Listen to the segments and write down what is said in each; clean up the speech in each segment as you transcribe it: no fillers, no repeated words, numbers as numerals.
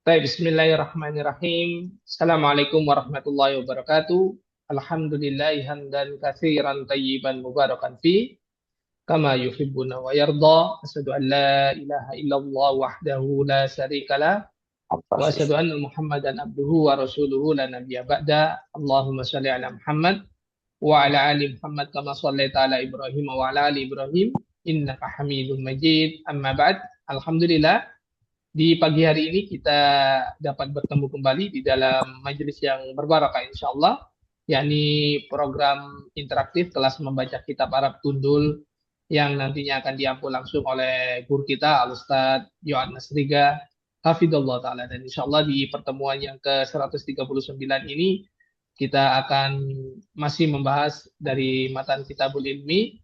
Baik, bismillahirrahmanirrahim. Assalamualaikum warahmatullahi wabarakatuh. Alhamdulillahi hamdan katsiran tayyiban mubarakan fi kama yuhibbuna wa yarda. Asyhadu an la ilaha illallah wahdahu la syarikalah wa asyhadu anna Muhammadan abduhu wa rasuluhu la nabiyya ba'da. Allahumma shalli ala Muhammad wa ala ali Muhammad kama shallaita ala Ibrahim wa ala ali Ibrahim innaka Hamidum Majid. Amma ba'd. Alhamdulillah, di pagi hari ini kita dapat bertemu kembali di dalam majelis yang berbarakah insya Allah, yakni program interaktif kelas membaca kitab Arab Tundul yang nantinya akan diampu langsung oleh guru kita Al-Ustadz Yohan Nasriga Hafidullah Ta'ala. Dan insya Allah di pertemuan yang ke-139 ini kita akan masih membahas dari matan Kitabul Ilmi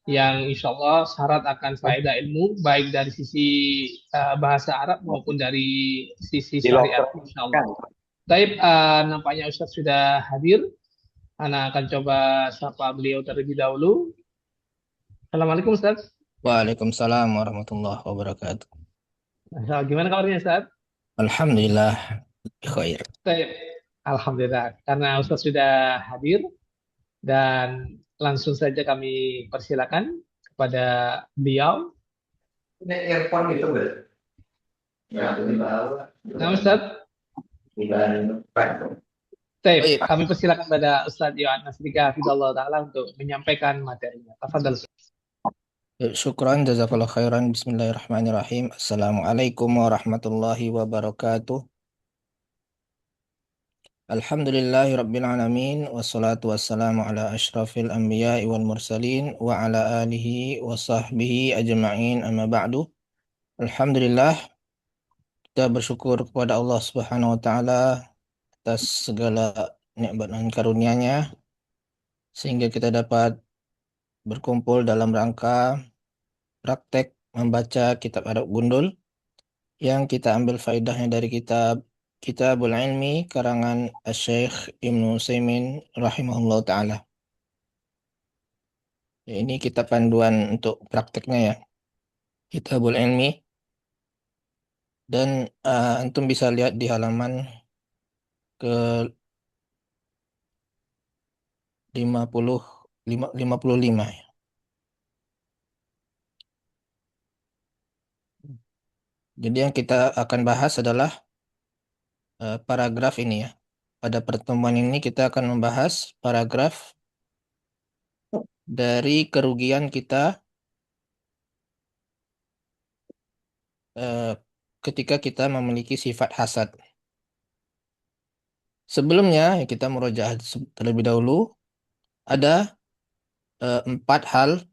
yang insya Allah syarat akan faedah ilmu baik dari sisi bahasa Arab maupun dari sisi syariat insya Allah. Taib, nampaknya Ustadz sudah hadir. Ana akan coba sapa beliau terlebih dahulu. Assalamualaikum Ustadz. Waalaikumsalam warahmatullahi wabarakatuh. Nah, gimana kabarnya Ustadz? Alhamdulillah, khair. Taib. Alhamdulillah, karena Ustadz sudah hadir dan langsung saja kami persilakan kepada beliau. Ini earphone itu enggak? Ya, ini bawa. Nah Ustadz, Taib, Baik. kami persilakan kepada Ustadz Yohan Nasrika Hafizallah Ta'ala untuk menyampaikan materinya. Tafadhal. Syukran, jazakallah khairan. Bismillahirrahmanirrahim. Assalamualaikum warahmatullahi wabarakatuh. Alhamdulillahi rabbil alamin. Wassalatu wassalamu ala ashrafil anbiya'i wal mursalin. Wa ala alihi wa sahbihi ajma'in amma ba'du. Alhamdulillah, kita bersyukur kepada Allah Subhanahu wa ta'ala atas segala nikmat dan karunia-Nya sehingga kita dapat berkumpul dalam rangka praktek membaca kitab Arab Gundul yang kita ambil faedahnya dari Kitabul Ilmi karangan Asy-Syaikh Ibnu Utsaimin rahimahullah taala. Ini kitab panduan untuk prakteknya ya. Kitabul Ilmi, dan antum bisa lihat di halaman ke 55 ya. Jadi yang kita akan bahas adalah paragraf ini ya. Pada pertemuan ini kita akan membahas paragraf dari kerugian kita ketika kita memiliki sifat hasad. Sebelumnya ya kita murojaah terlebih dahulu. Ada 4 hal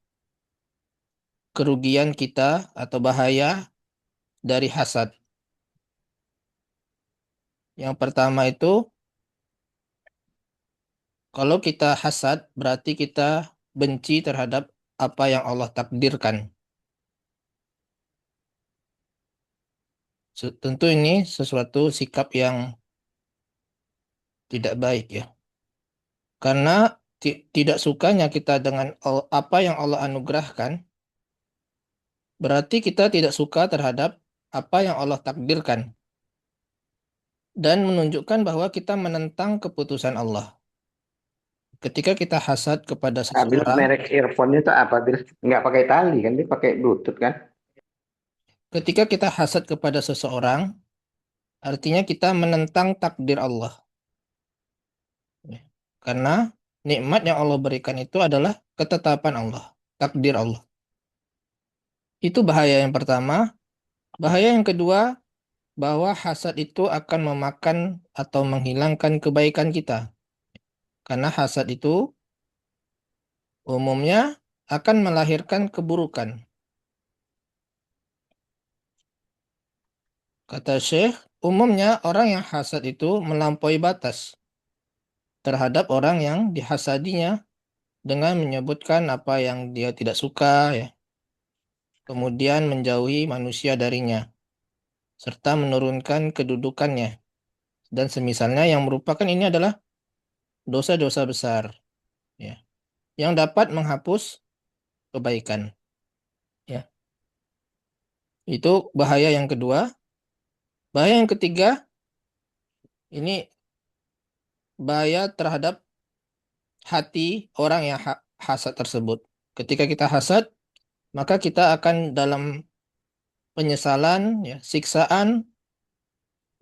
kerugian kita atau bahaya dari hasad. Yang pertama itu, kalau kita hasad berarti kita benci terhadap apa yang Allah takdirkan. Tentu ini sesuatu sikap yang tidak baik ya. Karena tidak sukanya kita dengan apa yang Allah anugerahkan, berarti kita tidak suka terhadap apa yang Allah takdirkan. Dan menunjukkan bahwa kita menentang keputusan Allah. Ketika kita hasad kepada Ambil seseorang, merek earphone-nya itu apa? Bil? Nggak pakai tali kan? Dia pakai Bluetooth kan? ketika kita hasad kepada seseorang, artinya kita menentang takdir Allah. Ya. Karena nikmat yang Allah berikan itu adalah ketetapan Allah, takdir Allah. Itu bahaya yang pertama. Bahaya yang kedua, bahwa hasad itu akan memakan atau menghilangkan kebaikan kita. Karena hasad itu umumnya akan melahirkan keburukan. Kata Syekh, umumnya orang yang hasad itu melampaui batas terhadap orang yang dihasadinya dengan menyebutkan apa yang dia tidak suka, ya. Kemudian menjauhi manusia darinya, serta menurunkan kedudukannya. Dan semisalnya yang merupakan ini adalah dosa-dosa besar, ya, yang dapat menghapus kebaikan. Ya. Itu bahaya yang kedua. Bahaya yang ketiga, ini bahaya terhadap hati orang yang hasad tersebut. Ketika kita hasad, maka kita akan dalam penyesalan, ya, siksaan,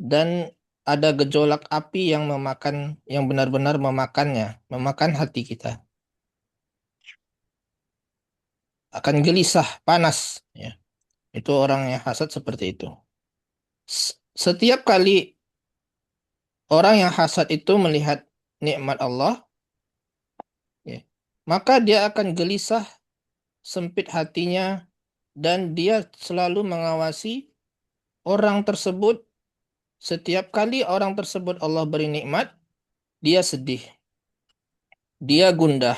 dan ada gejolak api yang yang benar-benar memakan hati kita. Akan gelisah, panas, ya. Itu orang yang hasad seperti itu. Setiap kali orang yang hasad itu melihat nikmat Allah, ya, maka dia akan gelisah, sempit hatinya, dan dia selalu mengawasi orang tersebut. Setiap kali orang tersebut Allah beri nikmat, dia sedih, dia gundah.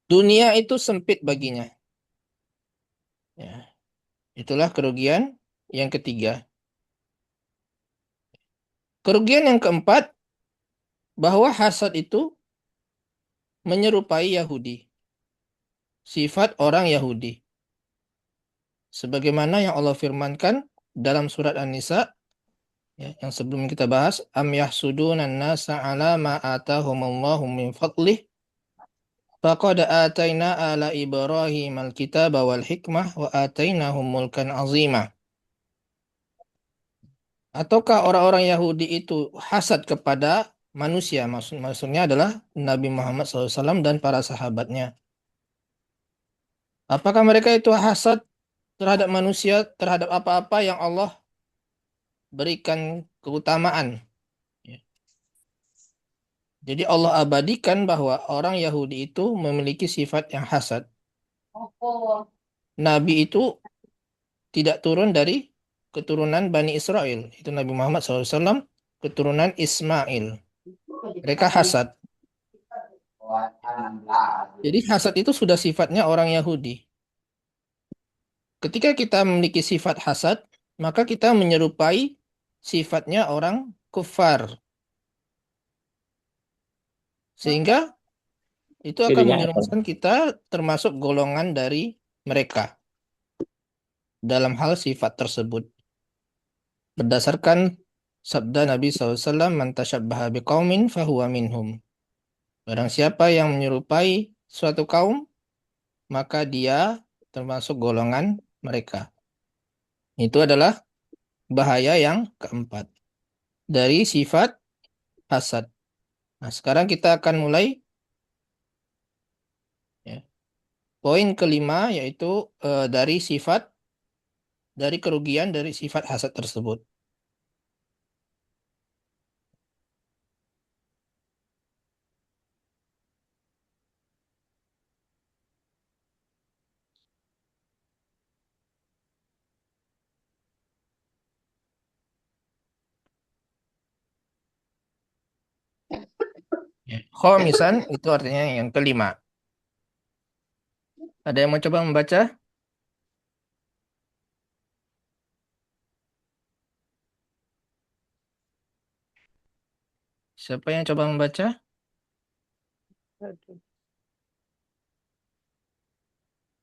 Dunia itu sempit baginya. Ya, itulah kerugian yang ketiga. Kerugian yang keempat, bahwa hasad itu menyerupai Yahudi. Sifat orang Yahudi. Sebagaimana yang Allah firmankan dalam surat An-Nisa, ya, yang sebelum kita bahas, am yahsudunan nasa ala ma atahumullahu min fadlih faqad ataina ala Ibrahim al-kitaba wal hikmah wa atainahum mulkan azimah. Ataukah orang-orang Yahudi itu hasad kepada manusia? Maksudnya adalah Nabi Muhammad SAW dan para sahabatnya. Apakah mereka itu hasad terhadap manusia, terhadap apa-apa yang Allah berikan keutamaan? Ya. Jadi Allah abadikan bahwa orang Yahudi itu memiliki sifat yang hasad. Nabi itu tidak turun dari keturunan Bani Israel. Itu Nabi Muhammad SAW, keturunan Ismail. Mereka hasad. Jadi hasad itu sudah sifatnya orang Yahudi. Ketika kita memiliki sifat hasad, maka kita menyerupai sifatnya orang kufar. Sehingga itu akan menjerumuskan kita termasuk golongan dari mereka dalam hal sifat tersebut. Berdasarkan sabda Nabi SAW, man tasyabbaha biqaumin fahuwa minhum. Barang siapa yang menyerupai suatu kaum, maka dia termasuk golongan mereka. Itu adalah bahaya yang keempat dari sifat hasad. Nah, sekarang kita akan mulai, ya, poin kelima, yaitu dari kerugian dari sifat hasad tersebut. Ya. Khomisan itu artinya yang kelima. Ada yang mau coba membaca? Siapa yang coba membaca?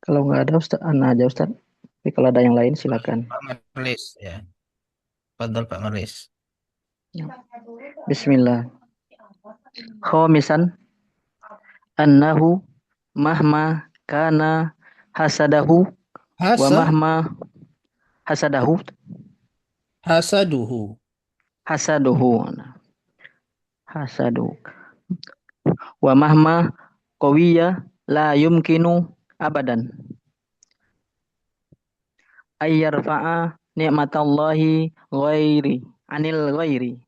Kalau nggak ada Ustaz, Ana aja Ustaz. Tapi kalau ada yang lain silakan. Pak Marlis, ya. Fadhol Pak Marlis. Bismillah. Khomisan annahu mahma kana hasadahu wa mahma hasaduhu wa mahma qawiya la yumkinu abadan ayyarfa'a ni'matallahi anil ghairi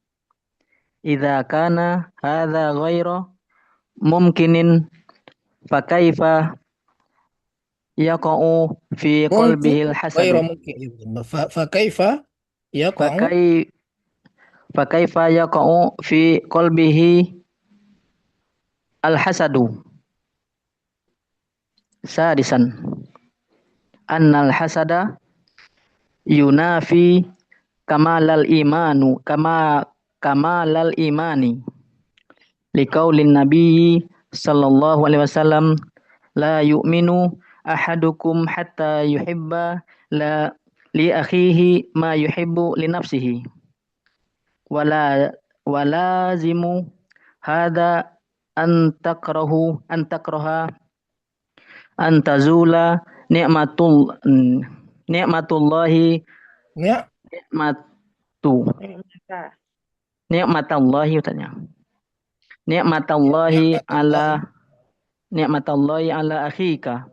idza kana hadza ghaira mumkinin fakaifa yaqa'u fi qalbihil hasad fakaifa yaqa'u fi qalbihi al hasadu sadisan annal hasada yunafi kamalal imani liqaulin nabiyyi sallallahu alaihi wasallam la yu'minu ahadukum hatta yuhibba li akhihi ma yuhibbu li nafsihi wala walazimu hada an takraha an tazula ni'matul ni'matullahi Ya, ni'matu ni'matallahi tanya ni'matallahi ala ni'matullahi. ni'matallahi ala akhika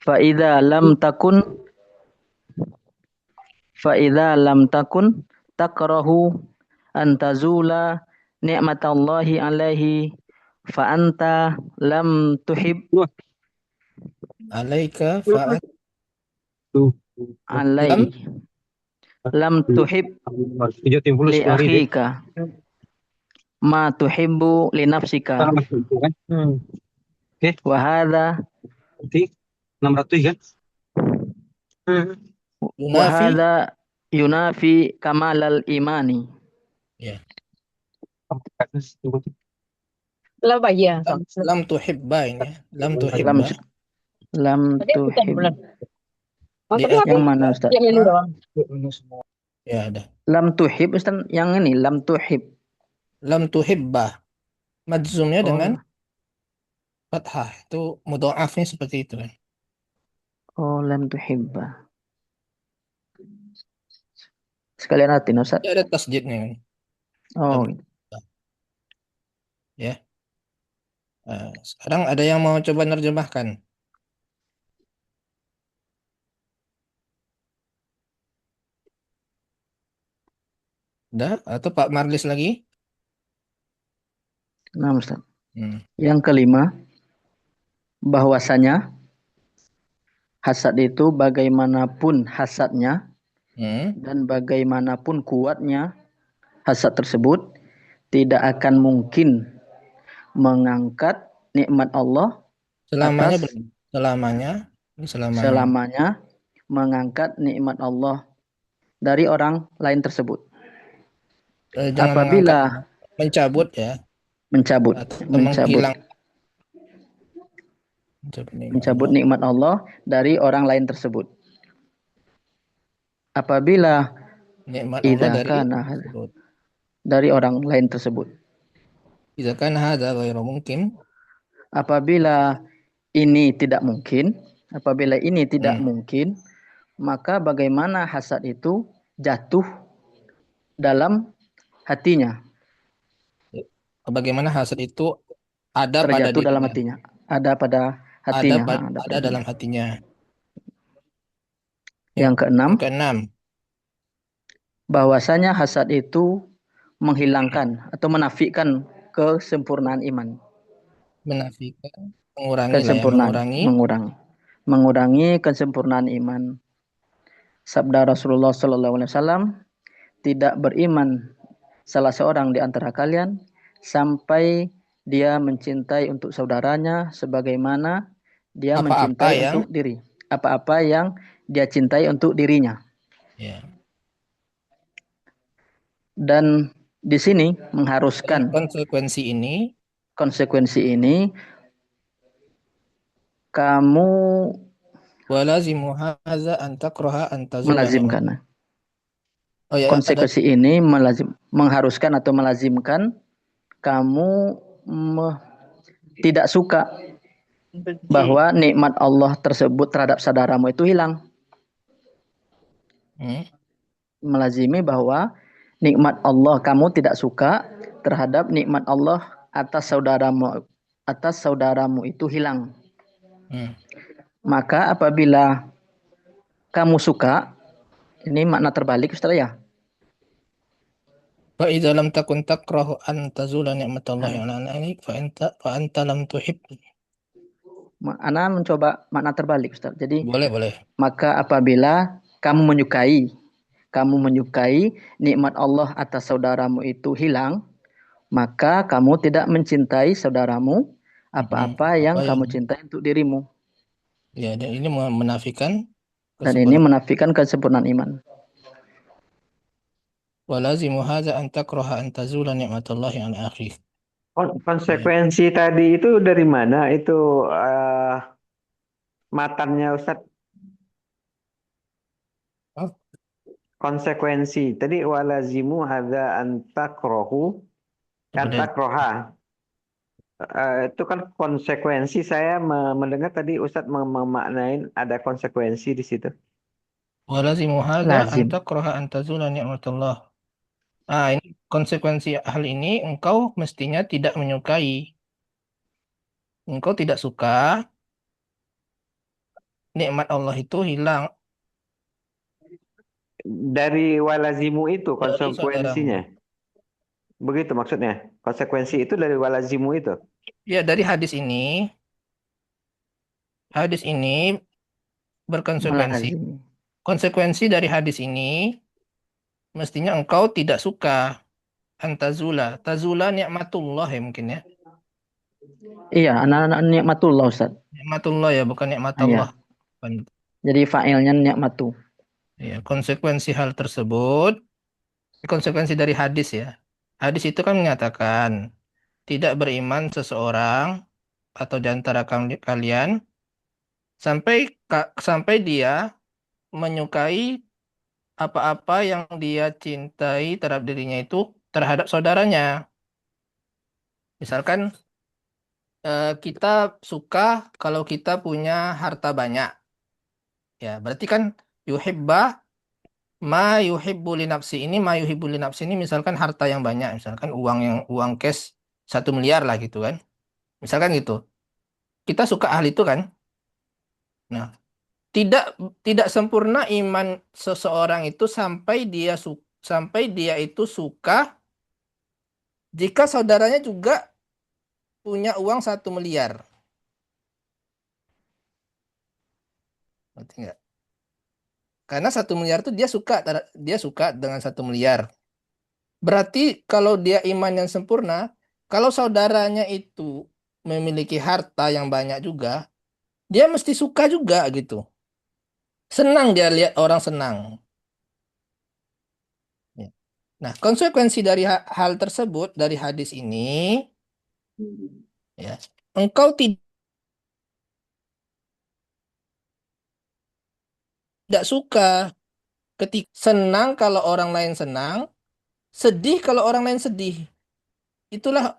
fa idza lam takun fa idza lam takun takrahu an tazula ni'matallahi alaihi fa anta lam tuhib Wah, Alaika fa'at tuh. lam alaihi lam tuhib Hijau tim fulus li 10.000 deh. akhika ma tuhibbu li nafsika Sama itu kan. Oke, wa hadza berarti 600 kan? wa yunafi. hadza yunafi kamalal imani Ya. Lah iya. Lam tuhibba ini ya. Lam lam tuhibba. lam Tadi bukan tuhib bulan. Di yang mana Ustaz? Yang ini doang. Ya ada. Lam tuhib Ustaz yang ini lam tuhib. Lam tuhibba. Majzumnya dengan Oh, fathah. Itu mudha'afnya seperti itu kan. oh lam tuhibba. Sekalian artiin Ustaz. Ya ada tasjidnya kan. Oh, Ya. Sekarang ada yang mau coba nerjemahkan? Udah? Atau Pak Marlis lagi? nah Ustaz. Hmm. Yang kelima, bahwasanya hasad itu bagaimanapun hasadnya Hmm. dan bagaimanapun kuatnya hasad tersebut tidak akan mungkin mengangkat nikmat Allah Selamanya atas belum? Selamanya. Ini selamanya. selamanya mengangkat nikmat Allah dari orang lain tersebut. Jangan Apabila mengangkat, mencabut ya. mencabut Atau mencabut menghilang. mencabut nikmat Allah dari orang lain tersebut. Apabila nikmat Allah idza dari kana tersebut. dari orang lain tersebut. Idza kana hadza ghairu mungkin. Apabila ini tidak mungkin, maka bagaimana hasad itu jatuh dalam hatinya, Bagaimana hasad itu ada pada terjatuh dalam dirinya. hatinya, ada pada hatinya, Ada dalam hatinya. Yang keenam, Yang keenam, bahwasanya hasad itu menghilangkan atau menafikan kesempurnaan iman. menafikan, mengurangi lah ya, mengurangi kesempurnaan iman. Sabda Rasulullah Sallallahu Alaihi Wasallam, tidak beriman salah seorang di antara kalian sampai dia mencintai untuk saudaranya sebagaimana dia mencintai untuk diri. Apa-apa yang dia cintai untuk dirinya. Ya. Dan di sini mengharuskan konsekuensi ini kamu walazimu hadza an takraha an tazula melazimkan. Oh ya, konsekuensi ini mengharuskan atau melazimkan kamu tidak suka bahwa nikmat Allah tersebut terhadap saudaramu itu hilang. Melazimi bahwa nikmat Allah, kamu tidak suka terhadap nikmat Allah atas saudaramu itu hilang. Maka apabila kamu suka, ini makna terbalik Ustaz ya. Fa idza lam takun takrahu an tazula ni'matallahi 'ala anak fa anta lam tuhib. Ana mencoba makna terbalik Ustaz. Jadi boleh. Maka apabila kamu menyukai nikmat Allah atas saudaramu itu hilang, maka kamu tidak mencintai saudaramu apa-apa yang kamu cintai untuk dirimu. Ya, dan ini menafikan kesempurnaan iman. Walazimu hadza an takraha an tazula ni'matallahi 'ala akhik. Konsekuensi tadi itu dari mana itu, matannya Ustaz? konsekuensi. Tadi walazimu hadza antakrohu Sebenarnya antakroha. Itu kan konsekuensi. Saya mendengar tadi Ustadz memaknain ada konsekuensi di situ. walazimu hadza an Lazim. takraha an tazula ni'matullah. Ini konsekuensi hal ini engkau mestinya tidak menyukai. Engkau tidak suka nikmat Allah itu hilang Dari walazimu itu dari saudaramu. konsekuensinya. Begitu maksudnya. Konsekuensi itu dari walazimu itu. Ya, dari hadis ini berkonsekuensi. Melazim. Konsekuensi dari hadis ini mestinya engkau tidak suka antazula. Tazula nikmatullah ya mungkin ya. Iya, anak-anak nikmatullah Ustaz. Nikmatullah ya, bukan nikmat Allah. Iya. Jadi fa'ilnya nikmatu. Ya, konsekuensi hal tersebut, konsekuensi dari hadis ya. Hadis itu kan menyatakan tidak beriman seseorang atau di antara kalian sampai dia menyukai apa-apa yang dia cintai terhadap dirinya itu terhadap saudaranya. Misalkan kita suka kalau kita punya harta banyak. Ya, berarti kan yuhibba ma yuhibbu li nafsi ini, ma yuhibbu li nafsi ini misalkan harta yang banyak, misalkan uang cash 1 miliar lah gitu kan. Misalkan gitu. Kita suka hal itu kan. Nah, tidak tidak sempurna iman seseorang itu sampai dia itu suka jika saudaranya juga punya uang 1 miliar. Ngerti nggak? Karena 1 miliar itu dia suka dengan 1 miliar. Berarti kalau dia iman yang sempurna, kalau saudaranya itu memiliki harta yang banyak juga, dia mesti suka juga gitu. Senang dia lihat orang senang. Ya. Nah, konsekuensi dari hal tersebut dari hadis ini, ya, engkau tidak suka ketika senang kalau orang lain senang, sedih kalau orang lain sedih. Itulah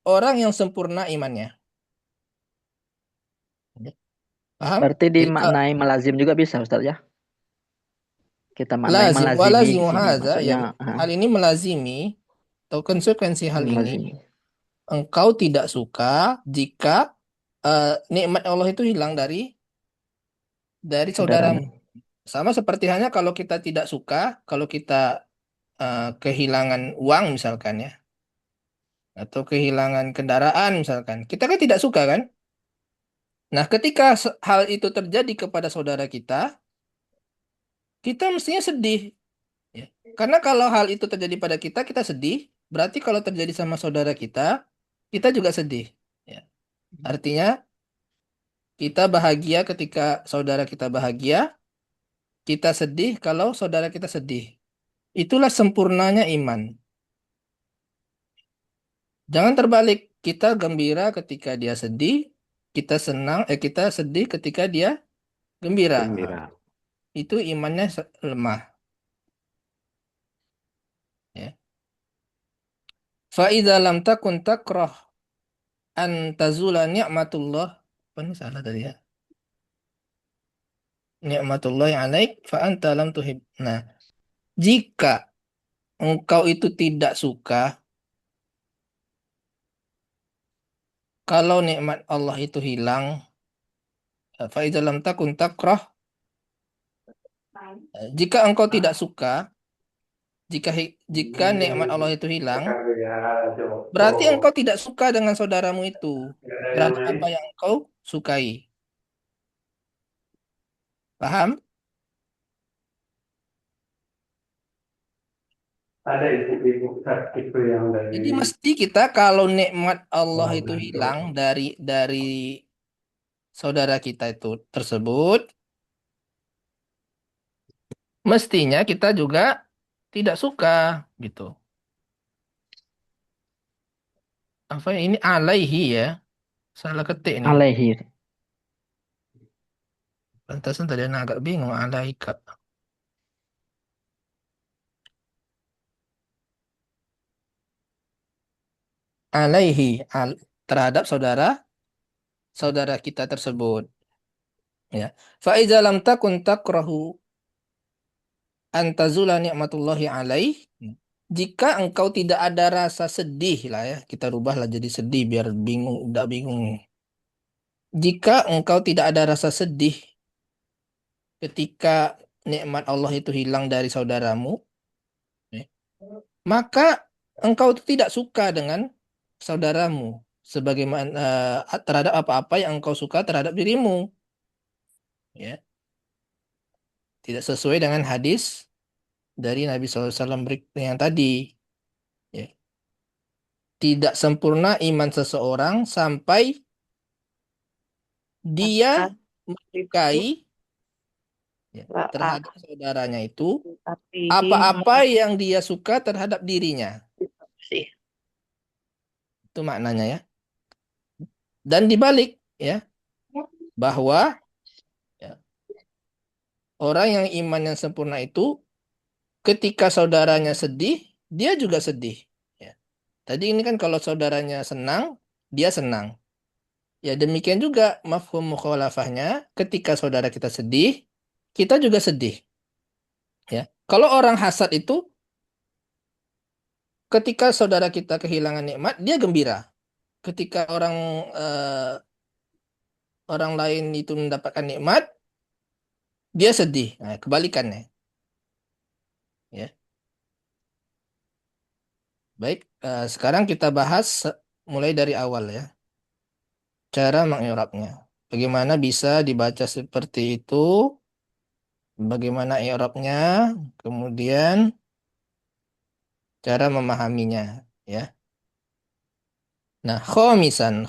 orang yang sempurna imannya. Ya. Paham? Berarti Jadi dimaknai melazim juga bisa Ustaz ya. Kita maknai lazim melazimi di walazimu sini hadza ya, maksudnya hal ini melazimi atau konsekuensi hal ini melazimi engkau tidak suka jika nikmat Allah itu hilang dari saudaramu. saudaramu. Sama seperti halnya kalau kita tidak suka kalau kita kehilangan uang misalkan ya, atau kehilangan kendaraan misalkan, kita kan tidak suka kan. Nah, ketika hal itu terjadi kepada saudara kita mestinya sedih ya. Karena kalau hal itu terjadi pada kita sedih, berarti kalau terjadi sama saudara kita juga sedih ya. Artinya kita bahagia ketika saudara kita bahagia, kita sedih kalau saudara kita sedih. Itulah sempurnanya iman. Jangan terbalik, kita gembira ketika dia sedih, kita sedih ketika dia gembira. Gembira. Itu imannya lemah ya. Fa idza lam takun takrah an tazula ni'matullah. Apa ini salah tadi ya? Ni'matullah yang alaik fa anta lam tuhib. Nah, jika engkau itu tidak suka kalau nikmat Allah itu hilang, fa idza lam takun takrah, jika engkau tidak suka, jika nikmat Allah itu hilang, berarti engkau tidak suka dengan saudaramu itu terhadap apa yang engkau sukai. Paham? Ada ibu-ibu itu yang Jadi dari mesti kita kalau nikmat Allah itu hilang dari saudara kita itu tersebut, mestinya kita juga tidak suka gitu. Apa ya, ini alaihi ya? Salah ketik nih. Alaihi. Pantasan tadi anak agak bingung alaika. alaihi terhadap saudara kita tersebut. Ya. Fa iza lam takun takrahu antazula ni'matullahi alaih. Jika engkau tidak ada rasa sedih lah ya, kita rubahlah jadi sedih biar bingung, tidak bingung. Jika engkau tidak ada rasa sedih ketika nikmat Allah itu hilang dari saudaramu, ya, maka engkau itu tidak suka dengan saudaramu sebagaimana terhadap apa-apa yang engkau suka terhadap dirimu, ya. Tidak sesuai dengan hadis dari Nabi SAW yang tadi, ya. Tidak sempurna iman seseorang sampai dia menyukai, ya, terhadap saudaranya itu apa-apa yang dia suka terhadap dirinya. Itu maknanya ya. Dan dibalik ya, bahwa ya, orang yang iman yang sempurna itu ketika saudaranya sedih, dia juga sedih. Ya. Tadi ini kan kalau saudaranya senang, dia senang. Ya demikian juga mafhum mukhalafahnya, ketika saudara kita sedih, kita juga sedih. Ya. Kalau orang hasad itu ketika saudara kita kehilangan nikmat, dia gembira. Ketika orang lain itu mendapatkan nikmat, dia sedih. Nah, kebalikannya. Ya. Baik, sekarang kita bahas mulai dari awal ya. Cara mengi'rabnya. Bagaimana bisa dibaca seperti itu? Bagaimana i'rabnya? Kemudian cara memahaminya ya. Nah, khomisan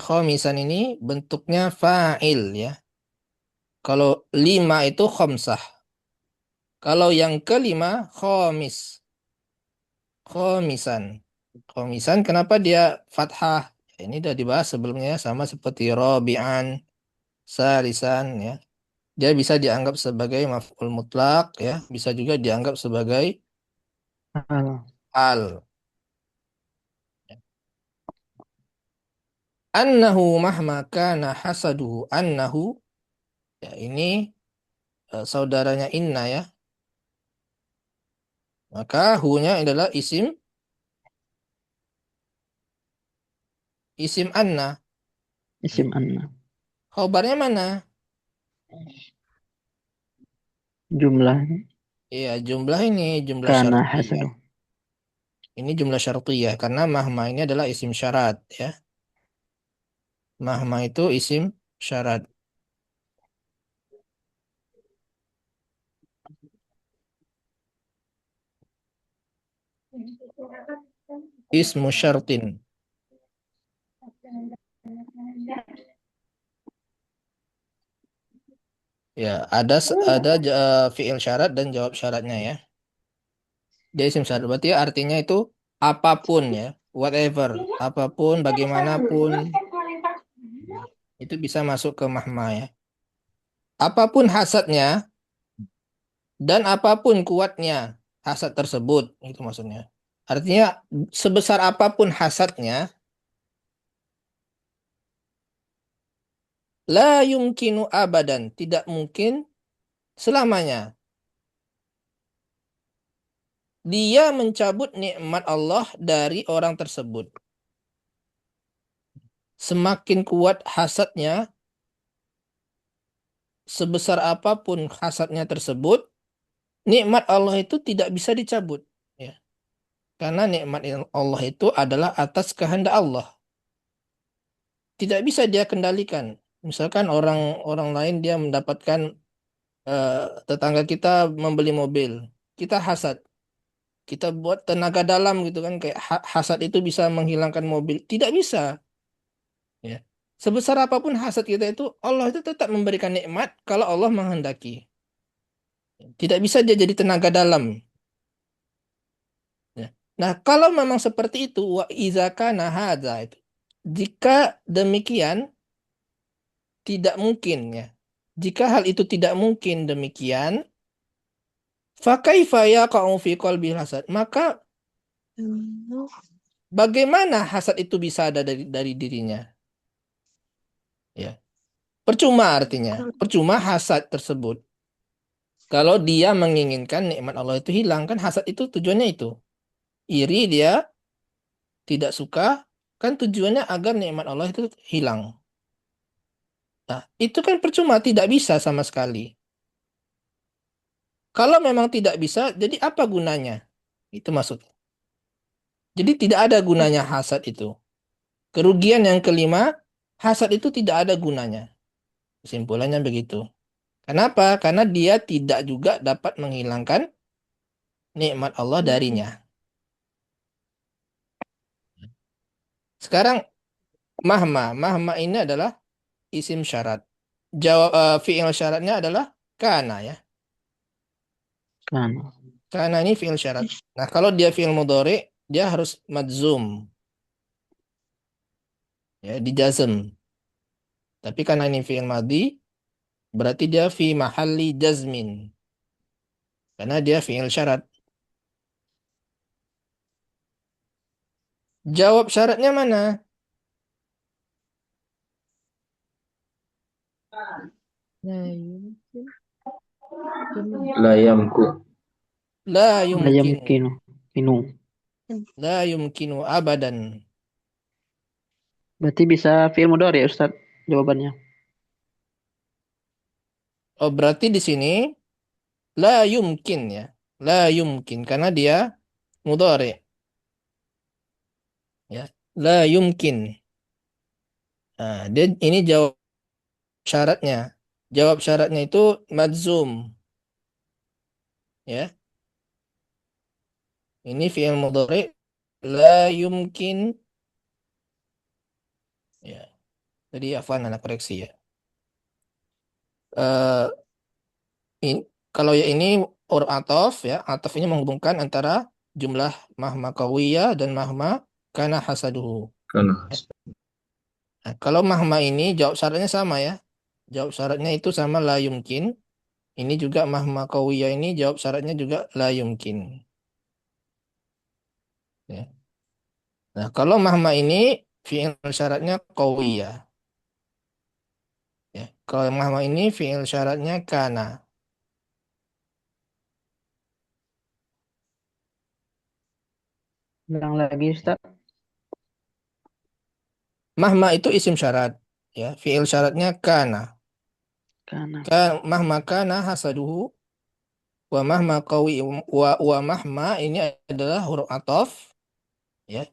ini bentuknya fa'il ya. Kalau 5 itu khomsah. Kalau yang kelima khomis. Khomisan kenapa dia fathah? Ya, ini sudah dibahas sebelumnya sama seperti rabi'an, salisan ya. Dia bisa dianggap sebagai maf'ul mutlak ya, bisa juga dianggap sebagai al. Annahu mahma kana hasaduhu annahu, ya ini saudaranya inna ya. Maka hu-nya adalah isim anna. Isim anna. Khobarnya mana? Jumlah Iya, jumlah jumlah kana syartiyah. hasadu. Ini jumlah syartiyah karena mahma ini adalah isim syarat ya. Mahma itu isim syarat. Ismu syartin. Ya, ada fiil syarat dan jawab syaratnya ya. Dia isim syarat berarti artinya itu apapun ya, whatever, apapun, bagaimanapun. Itu bisa masuk ke mahma ya. Apapun hasadnya dan apapun kuatnya hasad tersebut, itu maksudnya. Artinya sebesar apapun hasadnya, la yumkinu abadan, tidak mungkin selamanya dia mencabut nikmat Allah dari orang tersebut. Semakin kuat hasadnya, sebesar apapun hasadnya tersebut, nikmat Allah itu tidak bisa dicabut. Ya. Karena nikmat Allah itu adalah atas kehendak Allah. Tidak bisa dia kendalikan. Misalkan orang lain dia mendapatkan tetangga kita membeli mobil, kita hasad, kita buat tenaga dalam gitu kan, kayak hasad itu bisa menghilangkan mobil, tidak bisa. Ya. Sebesar apapun hasad kita itu, Allah itu tetap memberikan nikmat kalau Allah menghendaki. Tidak bisa dia jadi tenaga dalam. Ya. Nah, kalau memang seperti itu, wa iza kana hadza itu. Jika demikian, tidak mungkin ya. Jika hal itu tidak mungkin demikian, fa kaifa yaqa'u fi qalbil hasad? Maka bagaimana hasad itu bisa ada dari dirinya? Ya, percuma artinya. Percuma hasad tersebut. Kalau dia menginginkan nikmat Allah itu hilang, kan hasad itu tujuannya itu. Iri dia tidak suka, kan tujuannya agar nikmat Allah itu hilang. Nah, itu kan percuma, tidak bisa sama sekali. Kalau memang tidak bisa, jadi apa gunanya? Itu maksudnya. Jadi tidak ada gunanya hasad itu. Kerugian yang kelima, hasad itu tidak ada gunanya. Kesimpulannya begitu. Kenapa? Karena dia tidak juga dapat menghilangkan nikmat Allah darinya. Sekarang mahma. Mahma ini adalah isim syarat. Fi'il syaratnya adalah kana ya. Kana. Kana ini fi'il syarat. Nah, kalau dia fi'il mudhari, dia harus madzum. Ya, dijazm. Tapi karena ini fi'il madhi, berarti dia fi mahalli jazmin. Karena dia fi'il syarat. Jawab syaratnya mana? Nah, yumkin. La yamku. La La yumkin. yumkinu. Kinu. La yumkinu abadan. Berarti bisa fi'il mudhari ya Ustaz jawabannya. Oh, berarti di sini la yumkin ya. La yumkin karena dia mudhari. Ya. La yumkin. Nah, dia ini jawab syaratnya. Jawab syaratnya itu madzum. Ya. Ini fi'il mudhari la yumkin. Ya. Jadi afwan anak koreksi ya. Eh kalau ya ini huruf atof ya. Atof ini menghubungkan antara jumlah mahma qawiyah dan mahma kana hasaduhu. Kana. Nah, kalau mahma ini jawab syaratnya sama ya. Jawab syaratnya itu sama la yumkin. Ini juga mahma qawiyah ini jawab syaratnya juga la yumkin. Ya. Nah, kalau mahma ini fi'il syaratnya qawiyah. Ya. Kalau mahma ini fi'il syaratnya kana. Ulang lagi Ustaz. Mahma itu isim syarat. Ya, fi'il syaratnya kana. Kana. Mahma kana hasaduhu wa mahma qawi wa mahma ini adalah huruf atof ya.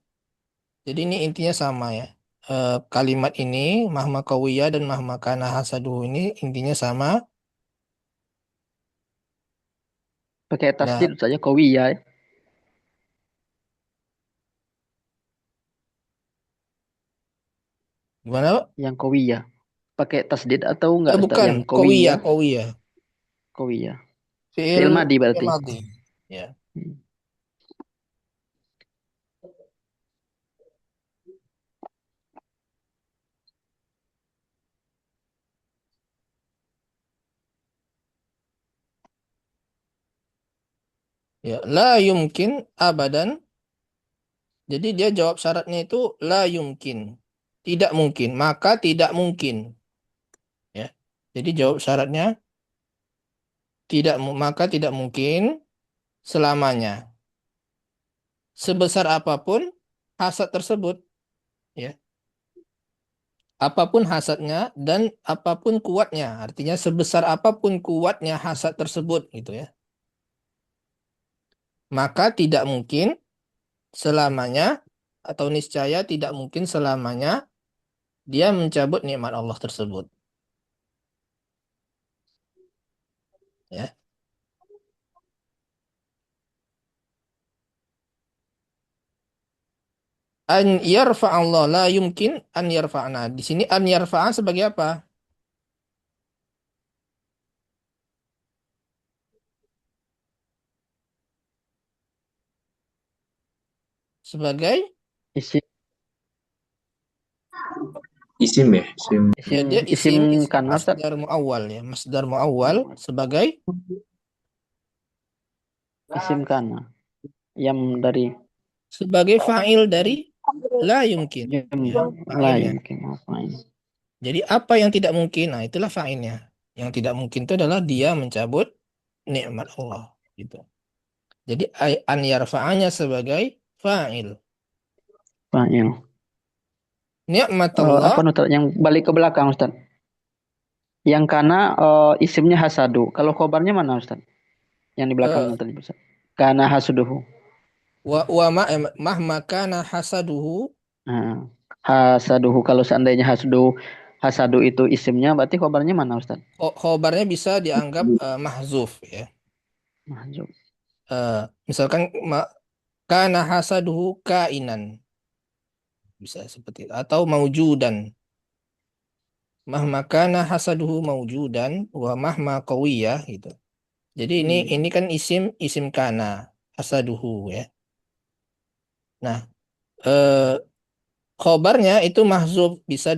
Jadi ini intinya sama ya. Kalimat ini mahma qawiyah dan mahma kana hasaduhu ini intinya sama. Pakai Nah, tasdid saja qawiyah ya. gimana, Pak? Yang qawiyah. Pakai tasdid atau enggak Ustaz Bukan, yang qawiyah, qawiyah? qawiyah. Qawiyah. Fi'il Fi'il madi berarti. madhi. Ya. Hmm. Ya, la yumkin abadan. Jadi dia jawab syaratnya itu la yumkin. Tidak mungkin, maka tidak mungkin. Ya. Jadi jawab syaratnya maka tidak mungkin selamanya. Sebesar apapun hasad tersebut, ya. Apapun hasadnya dan apapun kuatnya, artinya sebesar apapun kuatnya hasad tersebut gitu ya. Maka tidak mungkin selamanya atau niscaya tidak mungkin selamanya dia mencabut nikmat Allah tersebut. Ya. An yarfa'allah la yumkin an yarfa'na. Di sini an yarfa'a sebagai apa? Sebagai Isim Isim ya, isim. ya dia isim isim kana Ustaz. masdar muawwal ya. Masdar muawwal sebagai Isim kana. Yang dari sebagai fa'il dari la yumkin, ya, La fa'ilnya. yumkin. Fa'il. Jadi apa yang tidak mungkin? Nah, itulah fa'ilnya. Yang tidak mungkin itu adalah dia mencabut nikmat Allah, gitu. Jadi an yarfa'anya sebagai fa'il. Fa'il. Nikmat Apa Allah, Ustaz? Yang balik ke belakang Ustaz. Yang kana isimnya hasadu. Kalau khobarnya mana Ustaz? Yang di belakang eh, tadi Ustaz. Kana hasuduhu. mahma kana hasaduhu, Nah, hasaduhu kalau seandainya hasadu itu isimnya berarti khobarnya mana Ustaz? khobarnya bisa dianggap mahzuf, ya. Mahzuf. Misalkan kana hasaduhu kainan, bisa seperti itu. Atau maujudan. Mahma kana hasaduhu maujudan wa mahma qawiyah, gitu. Jadi ini kan isim kana hasaduhu, ya. Nah, eh, khobarnya itu mahzuf, bisa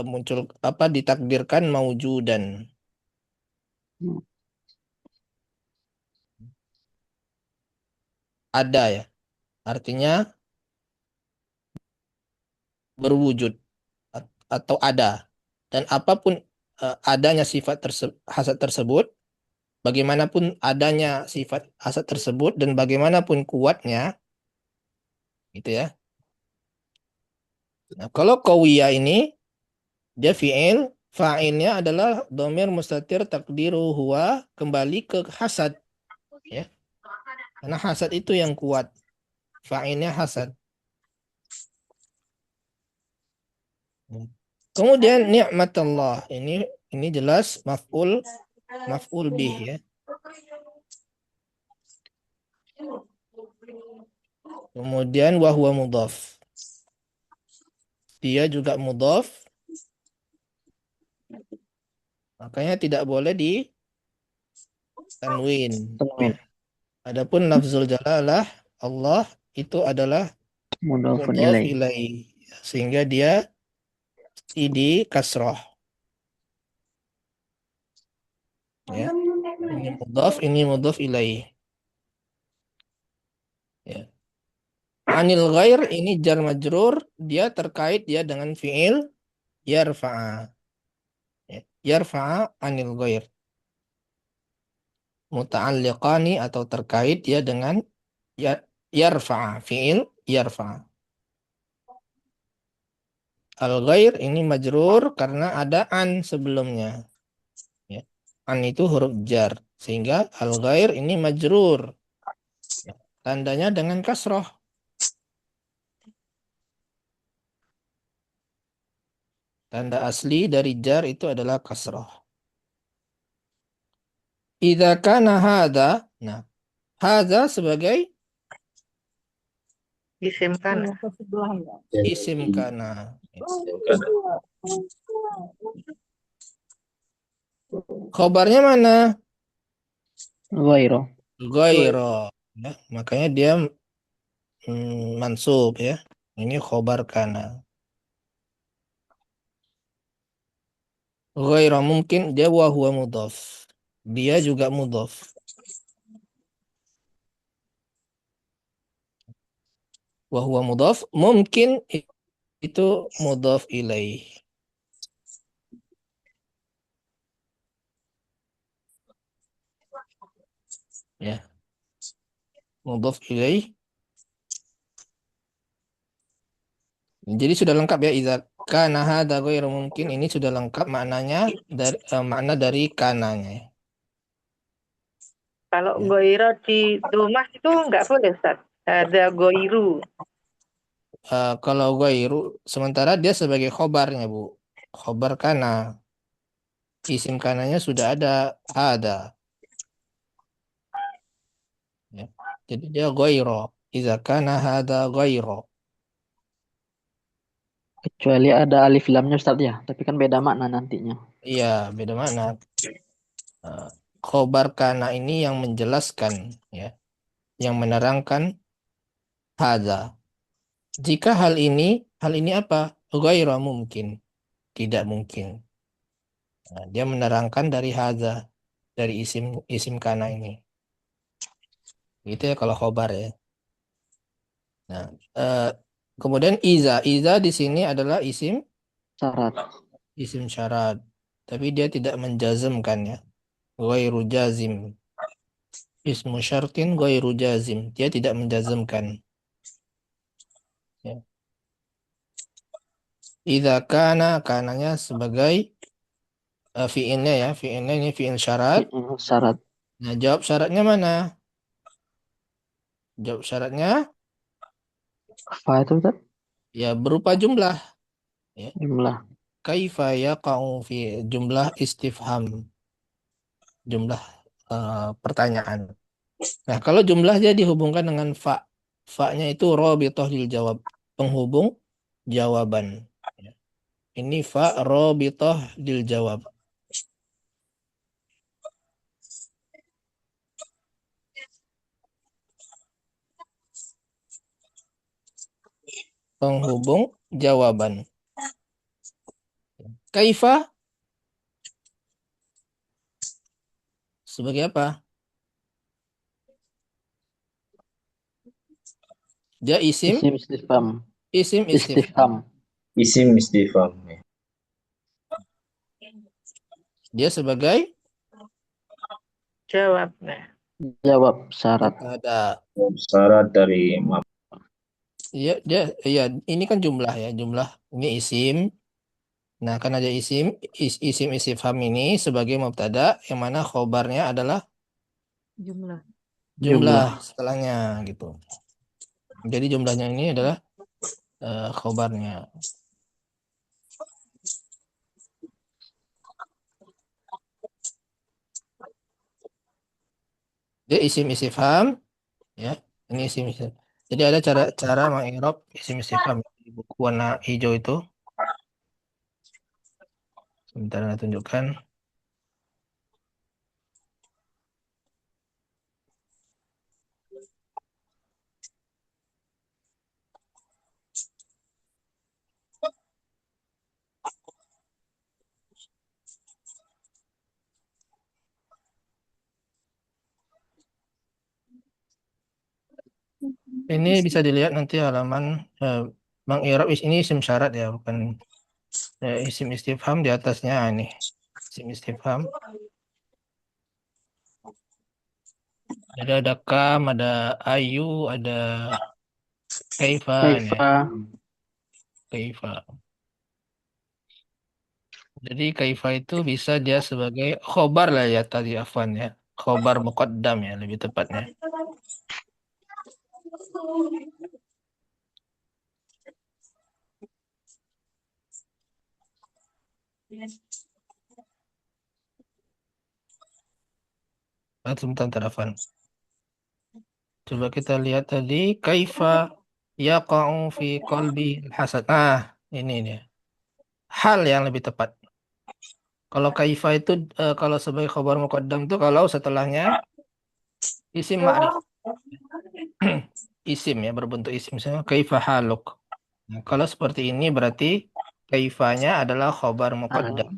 muncul apa ditakdirkan maujudan. Ada, ya. Artinya berwujud atau ada. Dan apapun adanya sifat hasad tersebut, bagaimanapun adanya sifat hasad tersebut dan bagaimanapun kuatnya, gitu, ya. Nah, kalau qawiyah ini dia fi'il, fa'ilnya adalah dhamir mustatir takdiru huwa, kembali ke hasad, ya. Karena hasad itu yang kuat. Fa'ilnya hasad. Kemudian ni'matullah ini jelas maf'ul bih, ya. Kemudian wahwa mudhaf. Dia juga mudhaf. Makanya tidak boleh di tanwin. Tanwin. Adapun lafzul jalalah Allah itu adalah Mudhafun mudhaf ilaih. ilaih, sehingga dia di kasroh, ya. Ini mudhaf ilaih, ya. Anil ghair ini jar majrur, dia terkait dia dengan fi'il yarfa'a, ya. Yarfa'a anil ghair, muta'alliqani atau terkait dia dengan yarfa'a, fi'il yarfa'a. Al ghair ini majrur karena ada an sebelumnya, ya. An itu huruf jar, sehingga al ghair ini majrur, ya. Tandanya dengan kasroh. Tanda asli dari jar itu adalah kasroh. Idza kana hadza, nah, hadza sebagai Isim kan. isim kana. Khobarnya mana? Ghairu. Ghairo, ya. Makanya dia mansub, ya. Ini khobar kana. Ghairo mungkin dia wa huwa mudhaf. Dia juga mudhaf. Wa huwa mudhaf mungkin itu mudhaf ilaih, ya. Mudhaf ilaih. Jadi sudah lengkap, ya. Idza kana hadza ghairu mungkin, ini sudah lengkap maknanya dari makna dari kananya, ya. Kalau Ya. goiro di rumah itu nggak boleh, Ustaz. Ada goiru. Kalau ghairu sementara dia sebagai khobarnya, Bu. Khobar kana. Isim kananya sudah ada hada, ya. Jadi dia ghairu. Idza kana hada ghairu. Kecuali ada alif lamnya Ustaz ya, tapi kan beda makna nantinya. Iya, beda makna. Khobar kana ini yang menjelaskan, ya, yang menerangkan hada. Jika hal ini apa? Ghairu mungkin, tidak mungkin. Nah, dia menerangkan dari hada, dari isim kana ini. Gitu, ya, kalau khobar, ya. Nah, kemudian iza di sini adalah Syarat. isim syarat, tapi dia tidak menjazmkan ya. Ghairu jazim. Ismu syartin ghairu jazim. Dia tidak menjazmkan. Ya. Idza kananya sebagai fi'ilnya ya. Fi'ilnya ini fi'il syarat. Syarat. Nah, jawab syaratnya mana? Jawab syaratnya Apa itu Ustaz? ya berupa jumlah. Ya. Jumlah. Kaifa yaqa'u fi jumlah istifham. Jumlah pertanyaan. Nah, kalau jumlahnya dihubungkan dengan fa. Fa-nya itu rabithah lil jawab. Penghubung jawaban. Ya. Ini fa rabithah lil jawab. Penghubung jawaban. Kaifa sebagai apa? Dia isim Isim istifham. istifham. Istifham. Isim istifham. Dia sebagai Jawab. Nah, Jawab syarat. ada. Syarat dari Iya, ini kan jumlah ya, jumlah ini isim. Nah, kan ada isim istifham ini sebagai mubtada yang mana khobarnya adalah jumlah. jumlah setelahnya gitu. Jadi jumlahnya ini adalah khobarnya. Dia isim istifham ya. Ini isim istifham. Jadi ada cara mengirob isim istifham di buku warna hijau itu. Sebentar saya tunjukkan. Ini bisa dilihat nanti halaman mengirob ini isim syarat ya, bukan isim istifham di atasnya ini. Isim istifham. Jadi ada kam, ada ayu, ada kaifa, nih. Kaifa. Jadi kaifa itu bisa dia sebagai khobar lah ya tadi afwan ya. Khobar muqaddam ya lebih tepatnya. Sebentar afwan. Coba kita lihat tadi kaifa yaqa'u fi qalbi hasad. Ini dia. Hal yang lebih tepat. Kalau kaifa itu kalau sebagai khabar muqaddam itu kalau setelahnya isim ma'rif. Isim ya berbentuk isim misalnya kaifa haluk. Nah, kalau seperti ini berarti kaifanya adalah khabar muqaddam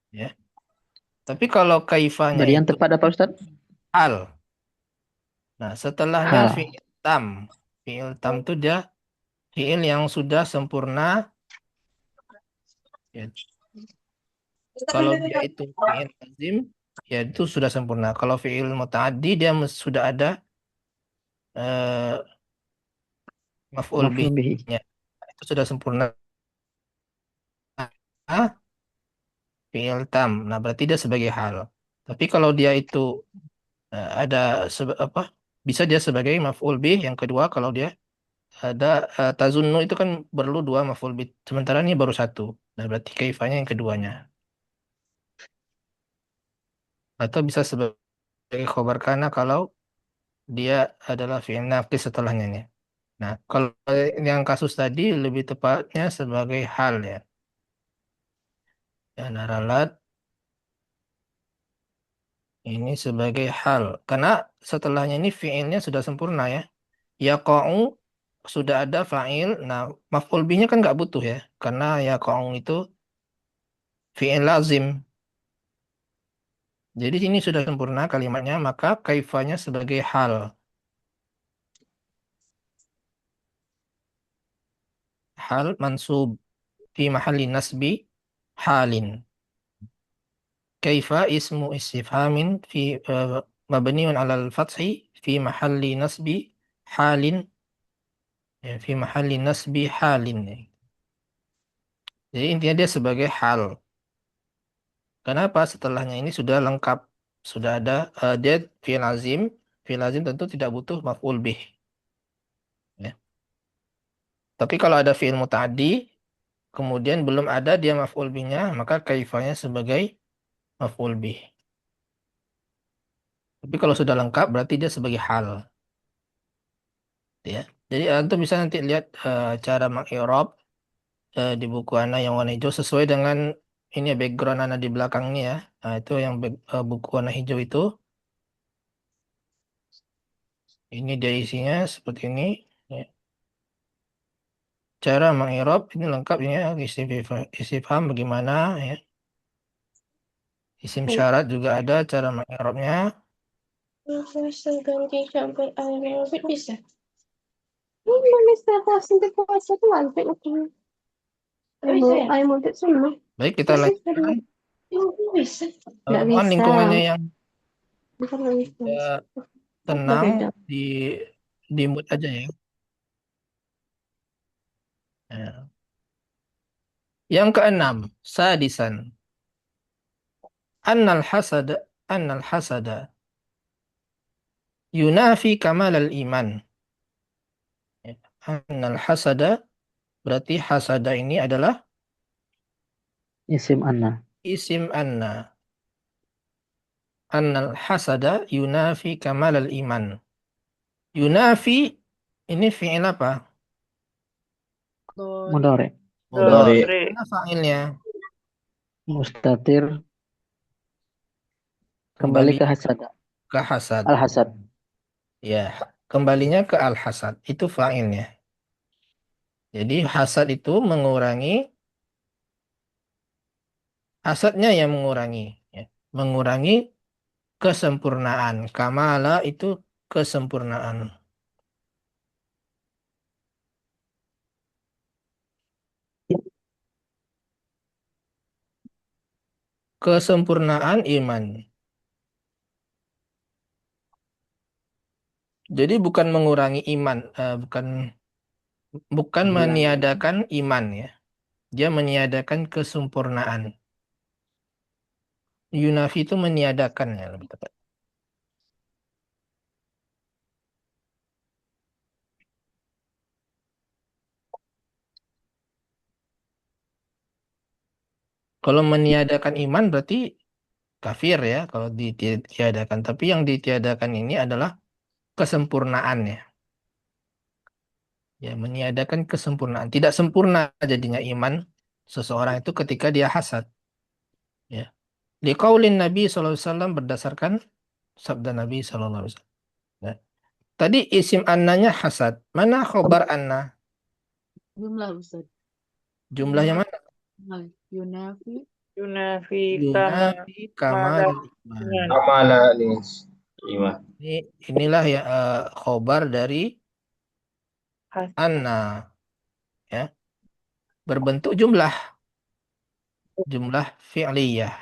ya. Tapi kalau kaifanya Jadi yang itu tepat apa Ustaz? hal. Nah, setelahnya Hal. fi'il tam. Fi'il tam itu dia fi'il yang sudah sempurna ya. Kalau dia itu fi'il lazim ya itu sudah sempurna. Kalau fi'il muta'addi dia sudah ada maf'ul Maf'ul bihi. bih-nya. Itu sudah sempurna. Ah, fi'il tam. Nah, berarti dia sebagai hal. Tapi kalau dia itu ada apa? Bisa dia sebagai maf'ul bih yang kedua kalau dia ada tazunnu itu kan perlu dua maf'ul bih. Sementara ini baru satu. Nah, berarti kaifanya yang keduanya. Atau bisa sebagai khobar kana kalau dia adalah fi'il naqis setelahnya nih. Nah, kalau yang kasus tadi lebih tepatnya sebagai hal ya. Ya, naralat ini sebagai hal. Karena setelahnya ini fi'ilnya sudah sempurna ya. Yaqa'u sudah ada fa'il. Nah, maf'ul bihnya kan nggak butuh ya. Karena yaqa'u itu fi'il lazim. Jadi ini sudah sempurna kalimatnya, maka kaifanya sebagai hal. hal mansub fi mahalli nasbi halin. Kaifa ismu istifhamin fi mabniun 'alal fathi fi mahalli nasbi halin, ya, fi mahalli nasbi halin. Jadi intinya dia sebagai hal. Kenapa? Setelahnya ini sudah lengkap, sudah ada dia fi'il azim. Fi'il azim tentu tidak butuh maf'ul bih. Ya. Tapi kalau ada fi'il muta'addi, kemudian belum ada dia maf'ul bihnya, maka kaifanya sebagai maf'ul bih. Tapi kalau sudah lengkap berarti dia sebagai hal. Ya. Jadi antum bisa nanti lihat cara mengi'rab di buku Ana yang warna hijau sesuai dengan ini ya, background Ana di belakang ini ya. Nah, itu yang buku warna hijau itu. Ini dia isinya seperti ini. Ya. Cara mengi'rab ini lengkap ya, istifham bagaimana ya. Isim syarat juga ada cara mengi'rabnya. Bisa ganti campur air yang bisa. Ini bisa kasih kuasa tuh lantai itu. Air muntah semua. Baik, kita lanjutkan. Bisa. Mohon lingkungannya yang Bukan bisa. tenang, di mute aja ya. Ya. Yang keenam, sadisan. Annal hasada yunafi kamal al-iman. Ya. Annal hasada berarti hasada ini adalah Isim anna. isim anna. Annal hasada yunafi kamal al-iman. Yunafi ini fi'il apa? Mudhari. Mudhari. Mana fa'ilnya? Mustatir. Kembali ke hasad. Ke hasad. Al-hasad. Ya, kembalinya ke al-hasad. Itu fa'ilnya. Jadi hasad itu mengurangi, hasadnya yang mengurangi. Ya. Mengurangi kesempurnaan. Kamala itu kesempurnaan. Kesempurnaan iman. Jadi bukan mengurangi iman, bukan meniadakan iman ya. Dia meniadakan kesempurnaan. Yunafi itu meniadakan ya lebih tepat. Kalau meniadakan iman berarti kafir ya kalau ditiadakan. Tapi yang ditiadakan ini adalah kesempurnaannya. Ya, meniadakan kesempurnaan. Tidak sempurna jadinya iman seseorang itu ketika dia hasad. Ya. Liqaulin Nabi SAW berdasarkan sabda Nabi SAW. Ya. Tadi isim annanya hasad. Mana khobar anna? Jumlah Ustaz. Jumlahnya mana? Yunafi. Yunafi Yunafi kamal iman. Amala iman. Inilah ya khobar dari anna. Ya. Berbentuk jumlah fi'liyah.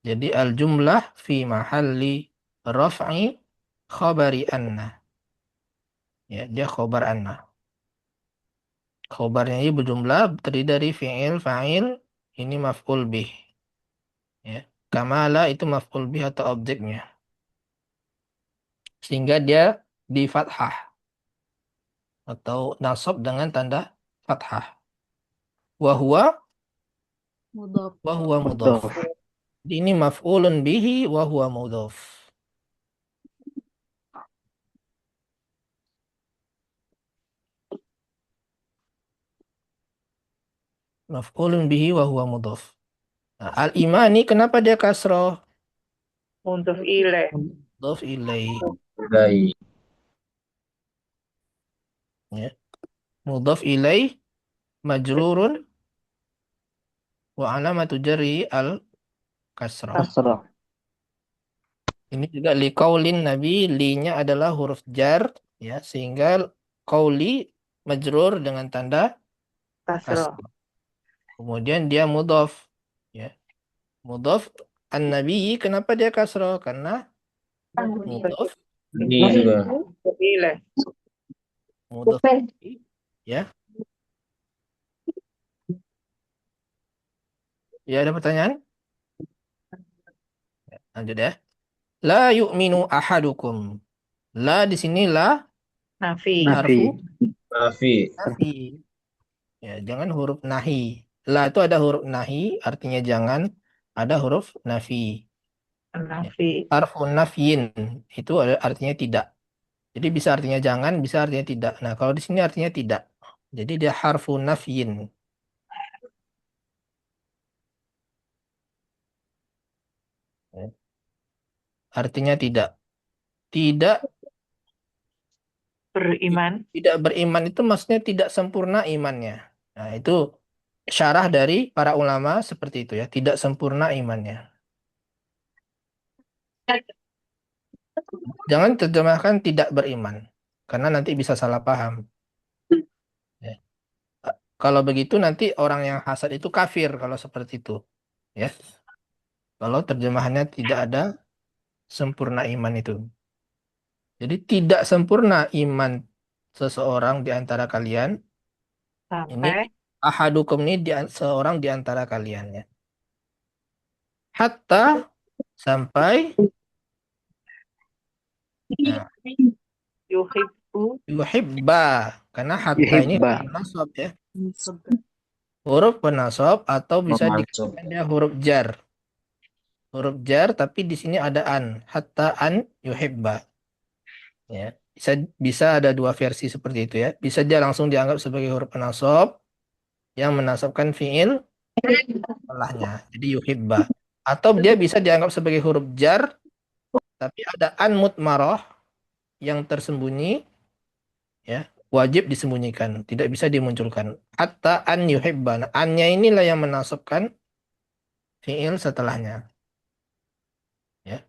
Jadi al-jumlah fi mahalli raf'i khabari anna. Ya, dia khobar anna. Khobarnya ini berjumlah terdiri dari fi'il, fa'il, ini maf'ul bih. Ya. Kamala itu maf'ul bih atau objeknya. Sehingga dia di fathah atau nasab dengan tanda fathah. Wahuwa mudhaf. Ini maf'ulun bihi wa huwa mudhaf. Maf'ulun bihi wa huwa mudhaf. Nah, al-imani kenapa dia kasroh? Mudhaf ilaih. Mudhaf ilaih. Ya. Mudhaf ilaih majrurun wa alamatu jarri al-kasrah. Kasrah. Ini juga liqaulin Nabi, li-nya adalah huruf jar ya, sehingga qauli majrur dengan tanda Kasro. Kemudian dia mudhof, ya. Mudhof an-nabi, kenapa dia kasroh? Karena mudhof Ini juga. Boleh. mudhof ya. Ya, ada pertanyaan? Lanjut ya. La yu'minu ahadukum. La di sini la Nafi. harfu Nafi. nafi. Ya, jangan huruf nahi. La itu ada huruf nahi, artinya jangan. Ada huruf nafi. Ya. Nafi. Harfu nafyin itu artinya tidak. Jadi bisa artinya jangan, bisa artinya tidak. Nah, kalau di sini artinya tidak. Jadi dia harfu nafyin. Ya. Artinya tidak. Tidak Beriman. tidak beriman itu maksudnya tidak sempurna imannya. Nah, itu syarah dari para ulama seperti itu ya, tidak sempurna imannya. Jangan terjemahkan tidak beriman, karena nanti bisa salah paham. Ya. Kalau begitu nanti orang yang hasad itu kafir kalau seperti itu. Ya. Kalau terjemahannya tidak ada sempurna iman itu. Jadi tidak sempurna iman seseorang di antara kalian. Ini Sampai. ahadukum ini seorang di antara kalian ya. Hatta sampai nah, Yuhibbu. yuhibba karena hatta ini Yuhibba. nasab ya. Huruf penasab atau bisa Pemasuk. dikatakan dia huruf jar. Huruf jar tapi di sini ada an. Hatta an yuhibba. Ya. Bisa bisa ada dua versi seperti itu ya. Bisa dia langsung dianggap sebagai huruf penasab yang menasabkan fiil setelahnya. Jadi yuhibba. Atau dia bisa dianggap sebagai huruf jar tapi ada an mutmarah yang tersembunyi ya, wajib disembunyikan, tidak bisa dimunculkan. Hatta an yuhibba. Nah, annya inilah yang menasabkan fiil setelahnya. Ya.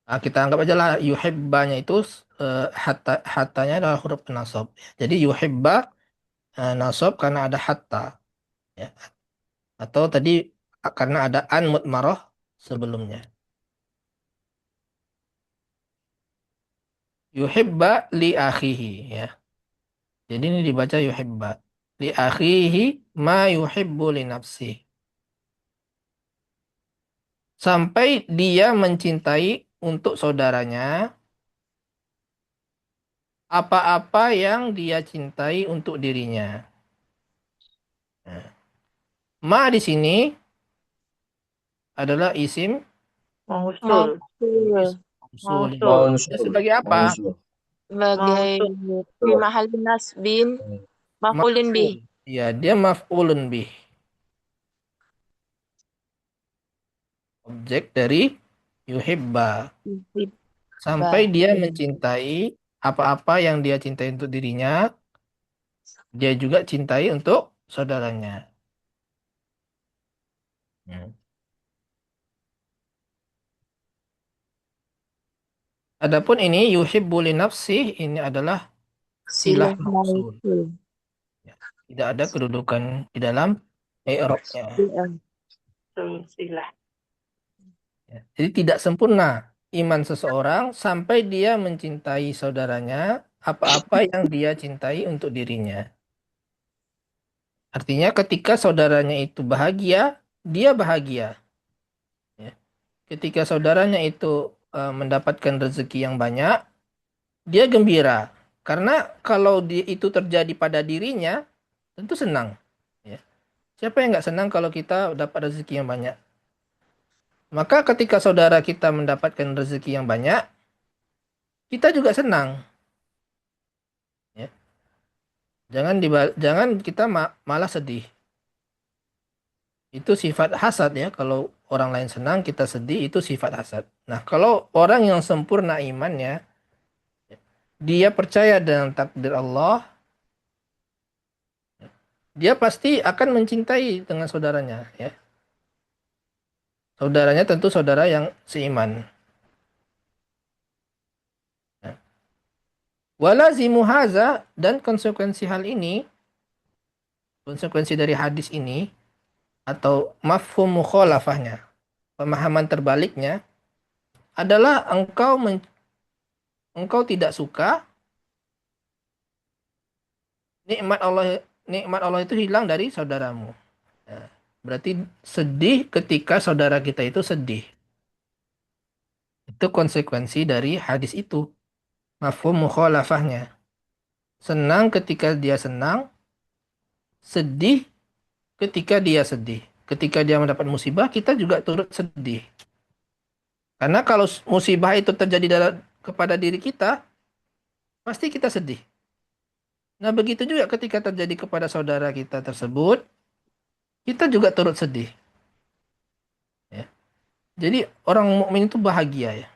Nah, kita anggap aja lah yuhibbanya itu hatanya adalah huruf nasab. Jadi yuhibba nasab karena ada hatta. Ya. Atau tadi karena ada an mutmarah sebelumnya. Yuhibba li akhihi ya. Jadi ini dibaca yuhibba. Li akhihi ma yuhibbu li nafsihi. Sampai dia mencintai untuk saudaranya apa-apa yang dia cintai untuk dirinya. Nah, ma di sini adalah isim Mausul. usul. Mausul. Ya, sebagai apa? Mausul. Sebagai fi mahal nasbin maf'ulun bih. Ya, dia maf'ulun bih. Objek dari yuhibba. Sampai dia mencintai apa-apa yang dia cintai untuk dirinya, dia juga cintai untuk saudaranya. Hmm. Adapun ini yuhibbu li nafsih ini adalah silah mausul. Ya, tidak ada kedudukan di dalam i'rabnya. Silah. Ya, jadi tidak sempurna iman seseorang sampai dia mencintai saudaranya apa-apa yang dia cintai untuk dirinya. Artinya ketika saudaranya itu bahagia, dia bahagia. Ya. Ketika saudaranya itu mendapatkan rezeki yang banyak, dia gembira. Karena kalau itu terjadi pada dirinya, tentu senang. Ya. Siapa yang nggak senang kalau kita dapat rezeki yang banyak? Maka ketika saudara kita mendapatkan rezeki yang banyak, kita juga senang. Ya. Jangan kita malah sedih. Itu sifat hasad ya. Kalau orang lain senang, kita sedih, itu sifat hasad. Nah, kalau orang yang sempurna imannya, dia percaya dengan takdir Allah, dia pasti akan mencintai dengan saudaranya ya. Saudaranya tentu saudara yang seiman. Ya. Walazimu haza, dan konsekuensi hal ini, konsekuensi dari hadis ini, atau mafhum mukhalafahnya, pemahaman terbaliknya, adalah engkau tidak suka nikmat Allah itu hilang dari saudaramu. Nah, berarti sedih ketika saudara kita itu sedih. Itu konsekuensi dari hadis itu. Mafhum mukhalafahnya. Senang ketika dia senang, sedih ketika dia sedih. Ketika dia mendapat musibah, kita juga turut sedih. Karena kalau musibah itu terjadi kepada diri kita, pasti kita sedih. Nah, begitu juga ketika terjadi kepada saudara kita tersebut, kita juga turut sedih. Ya. Jadi orang mukmin itu bahagia ya.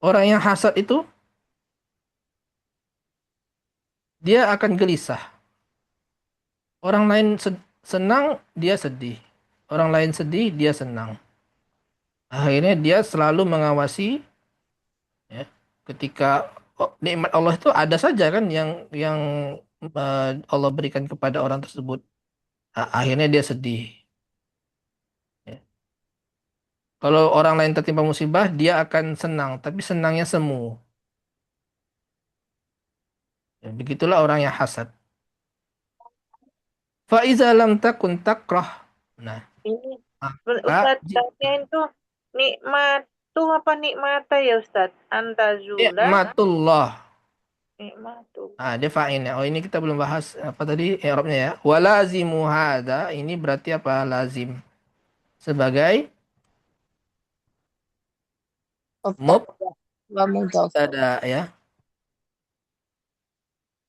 Orang yang hasad itu dia akan gelisah. Orang lain senang, dia sedih. Orang lain sedih, dia senang. Akhirnya dia selalu mengawasi ya, ketika nikmat Allah itu ada saja kan yang Allah berikan kepada orang tersebut. Akhirnya dia sedih. Ya. Kalau orang lain tertimpa musibah, dia akan senang, tapi senangnya semu. Ya, begitulah orang yang hasad. Faiza lam takun takrah. Nah, Ini maka Ustaz tanyain tuh nikmat tuh apa nikmata ya Ustaz? Antazula nikmatullah. nikmatu. Dia fa'ilnya. Oh, ini kita belum bahas apa tadi i'rabnya ya. Walazimu hadza, ini berarti apa? Lazim. Sebagai mubtada ya.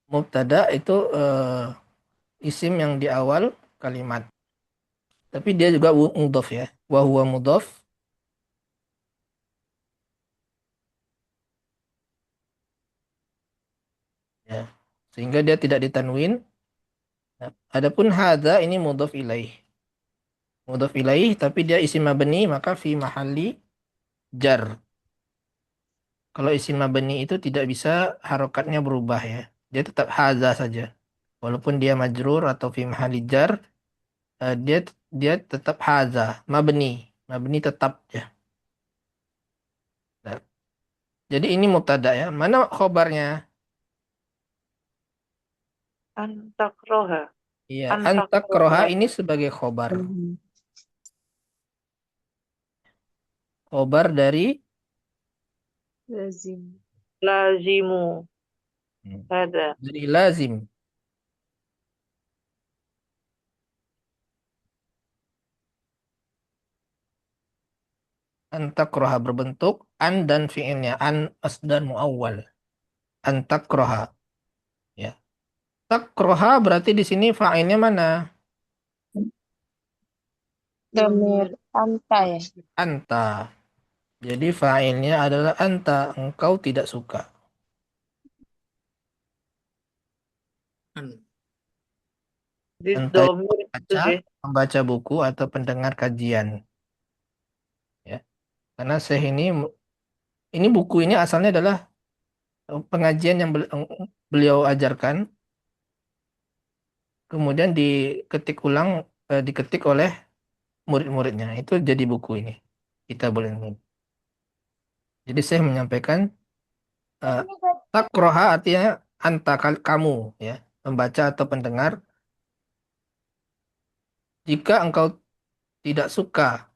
Mubtada itu isim yang di awal kalimat. Tapi dia juga mudhaf ya. Wa huwa mudhaf. Ya. Sehingga dia tidak ditanwin. Nah, adapun hadza ini mudhaf ilaih. Mudhaf ilaih tapi dia isim mabni maka fi mahalli jar. Kalau isim mabni itu tidak bisa harokatnya berubah ya. Dia tetap hadza saja. Walaupun dia majrur atau fi mahalli jar, dia dia tetap hadza, mabni. Mabni tetap ya. Nah, jadi ini mubtada ya. Mana khobarnya? Antakroha. Iya, Antakroha. antakroha ini sebagai khobar. Khobar dari Lazimu. Ada. dari lazim. Antakroha berbentuk an dan fi'ilnya. An masdar muawwal. Antakroha. Ya. Takroha berarti di sini fa'ilnya mana? Domir anta ya. Anta. Jadi fa'ilnya adalah anta. Engkau tidak suka. Anta Domir itu sih. membaca buku atau pendengar kajian. Ya. Karena Syekh ini buku ini asalnya adalah pengajian yang beliau ajarkan. Kemudian diketik oleh murid-muridnya. Itu jadi buku ini. Kita boleh. Jadi saya menyampaikan takroha artinya anta kamu ya, membaca atau pendengar. Jika engkau tidak suka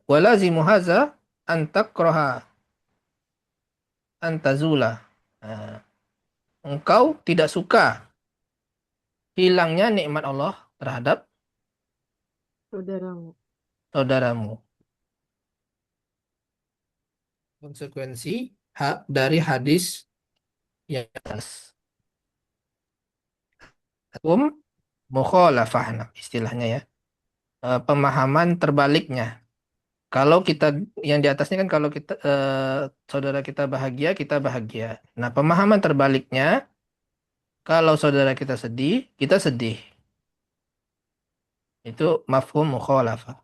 walazimu haza antakroha antazula. Engkau tidak suka hilangnya nikmat Allah terhadap saudaramu. Konsekuensi dari hadis yang atas. Mukhalafah istilahnya ya. Pemahaman terbaliknya. Kalau kita yang di atasnya kan kalau kita saudara kita bahagia, kita bahagia. Nah, pemahaman terbaliknya kalau saudara kita sedih, kita sedih. Itu mafhum mukhalafah.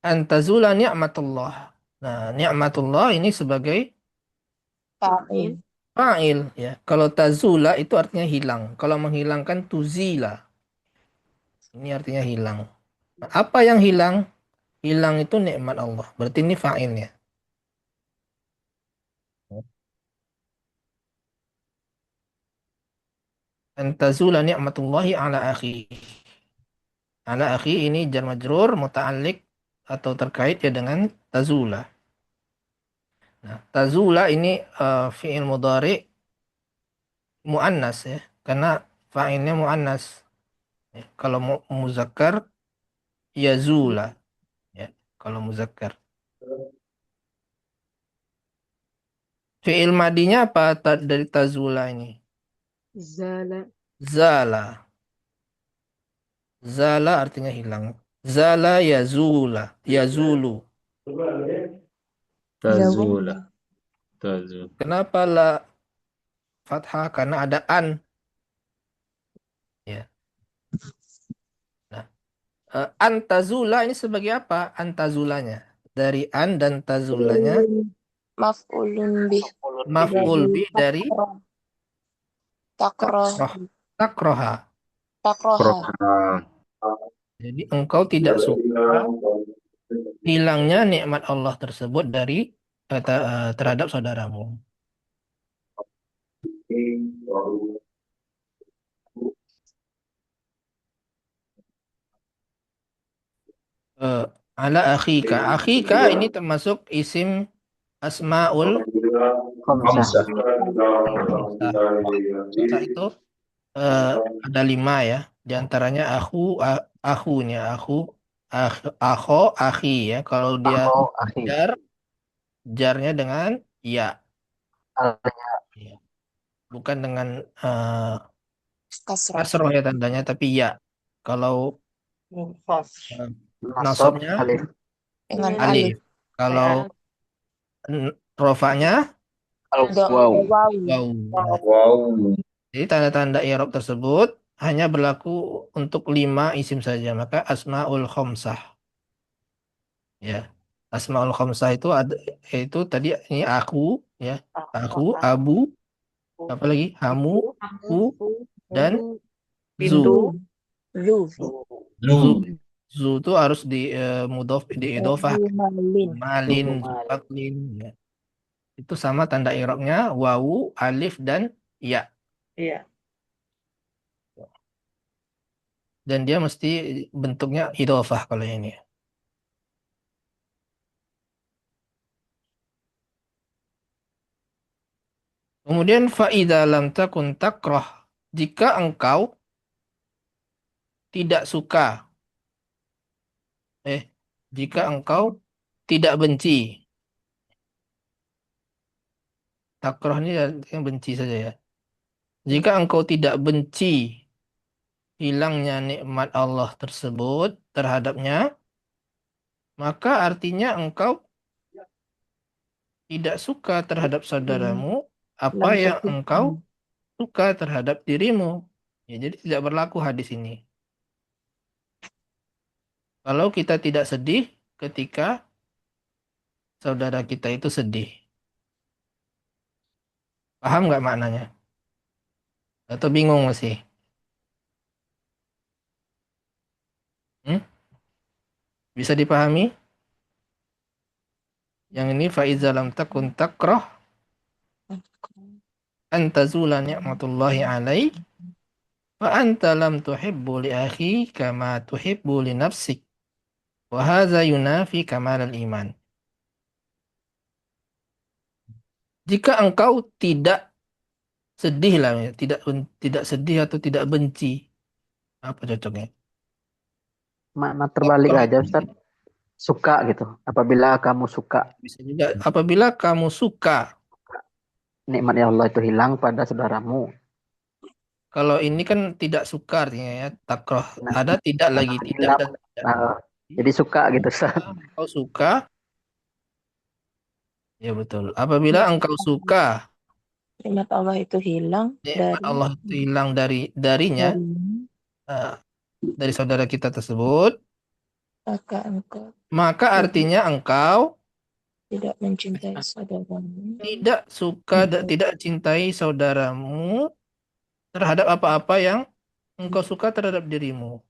Antazula ni'matullah. Nah, ni'matullah ini sebagai Fa'il. fa'il ya. Kalau tazula itu artinya hilang. Kalau menghilangkan tuzila. Ini artinya hilang. Nah, apa yang hilang? Hilang itu nikmat Allah. Berarti ini fa'ilnya. An tazula ni'matullahi ala akhi. Ala akhi ini jar majrur muta'alliq atau terkait ya dengan tazula. Nah, tazula ini fi'il mudhari muannas ya. Karena fa'ilnya muannas. Ya, kalau muzakkar yazula ya. Kalau muzakkar. Fi'il madinya apa dari tazula ini? Zala. Zala. Zala artinya hilang. Zala yazula. Yazulu. Tazula. Tazul. Kenapa la fathah? Karena ada an. Ya. Nah, antazula ini sebagai apa? Antazulanya. Dari an dan tazulanya. Maf'ulun bih. Maf'ul bi dari Takroh. takroha. Takroha. Jadi engkau tidak suka hilangnya nikmat Allah tersebut dari terhadap saudaramu. Ala akhika. Akhika ini termasuk isim asmaul Khamsah. khamsah. Khamsah itu ada 5 ya. Di antaranya akunya, akho, akhi ya. Kalau dia Akho, akhi. jarnya dengan ya. Al-ya. Ya. Bukan dengan Kasroh. kasroh ya tandanya, tapi ya. Kalau Nasab, nasabnya alif. Dengan alif. Kalau rofanya Wow. Waw. waw. Wow. Jadi tanda-tanda i'rab tersebut hanya berlaku untuk 5 isim saja. Maka asmaul khamsah. Ya. Asmaul khamsah itu ada itu tadi ini aku ya. Aku, abu, apa lagi? Hamu, ku, dan zu. Zu. Zu. Zu itu harus di diidhofah Malin. malin, zubatlin ya. Itu sama tanda i'rabnya wawu, alif dan ya. Iya. Dan dia mesti bentuknya idhofah kalau ini. Kemudian faida lam takun takrah, jika engkau tidak suka, jika engkau tidak benci. Takrah ini yang benci saja ya. Jika engkau tidak benci hilangnya nikmat Allah tersebut terhadapnya, maka artinya engkau tidak suka terhadap saudaramu apa yang engkau suka terhadap dirimu. Ya, jadi tidak berlaku hadis ini. Kalau kita tidak sedih ketika saudara kita itu sedih. Paham nggak maknanya? Atau bingung masih? Bisa dipahami? Yang ini faiza lam takun takrah antazula ni'matullahi alaik fa anta lam tuhibbu li akhi kama tuhibbu li nafsik wa hadza yunafi kamal al-iman. Jika engkau tidak sedih lah, ya, tidak sedih atau tidak benci, apa cocoknya? Makna terbalik aja Ustaz. Suka gitu. Apabila kamu suka Bisa juga apabila kamu suka. nikmat ya Allah itu hilang pada saudaramu. Kalau ini kan tidak suka artinya ya, takroh. Ada tidak lagi, tidak dan tidak. Jadi suka gitu Ustaz. Engkau suka, ya betul. Apabila engkau suka Nikmat Allah itu hilang nikmat Allah itu hilang darinya, dari saudara kita tersebut, maka engkau maka artinya engkau Tidak mencintai saudaramu. Tidak suka, tidak cintai saudaramu terhadap apa-apa yang engkau suka terhadap dirimu.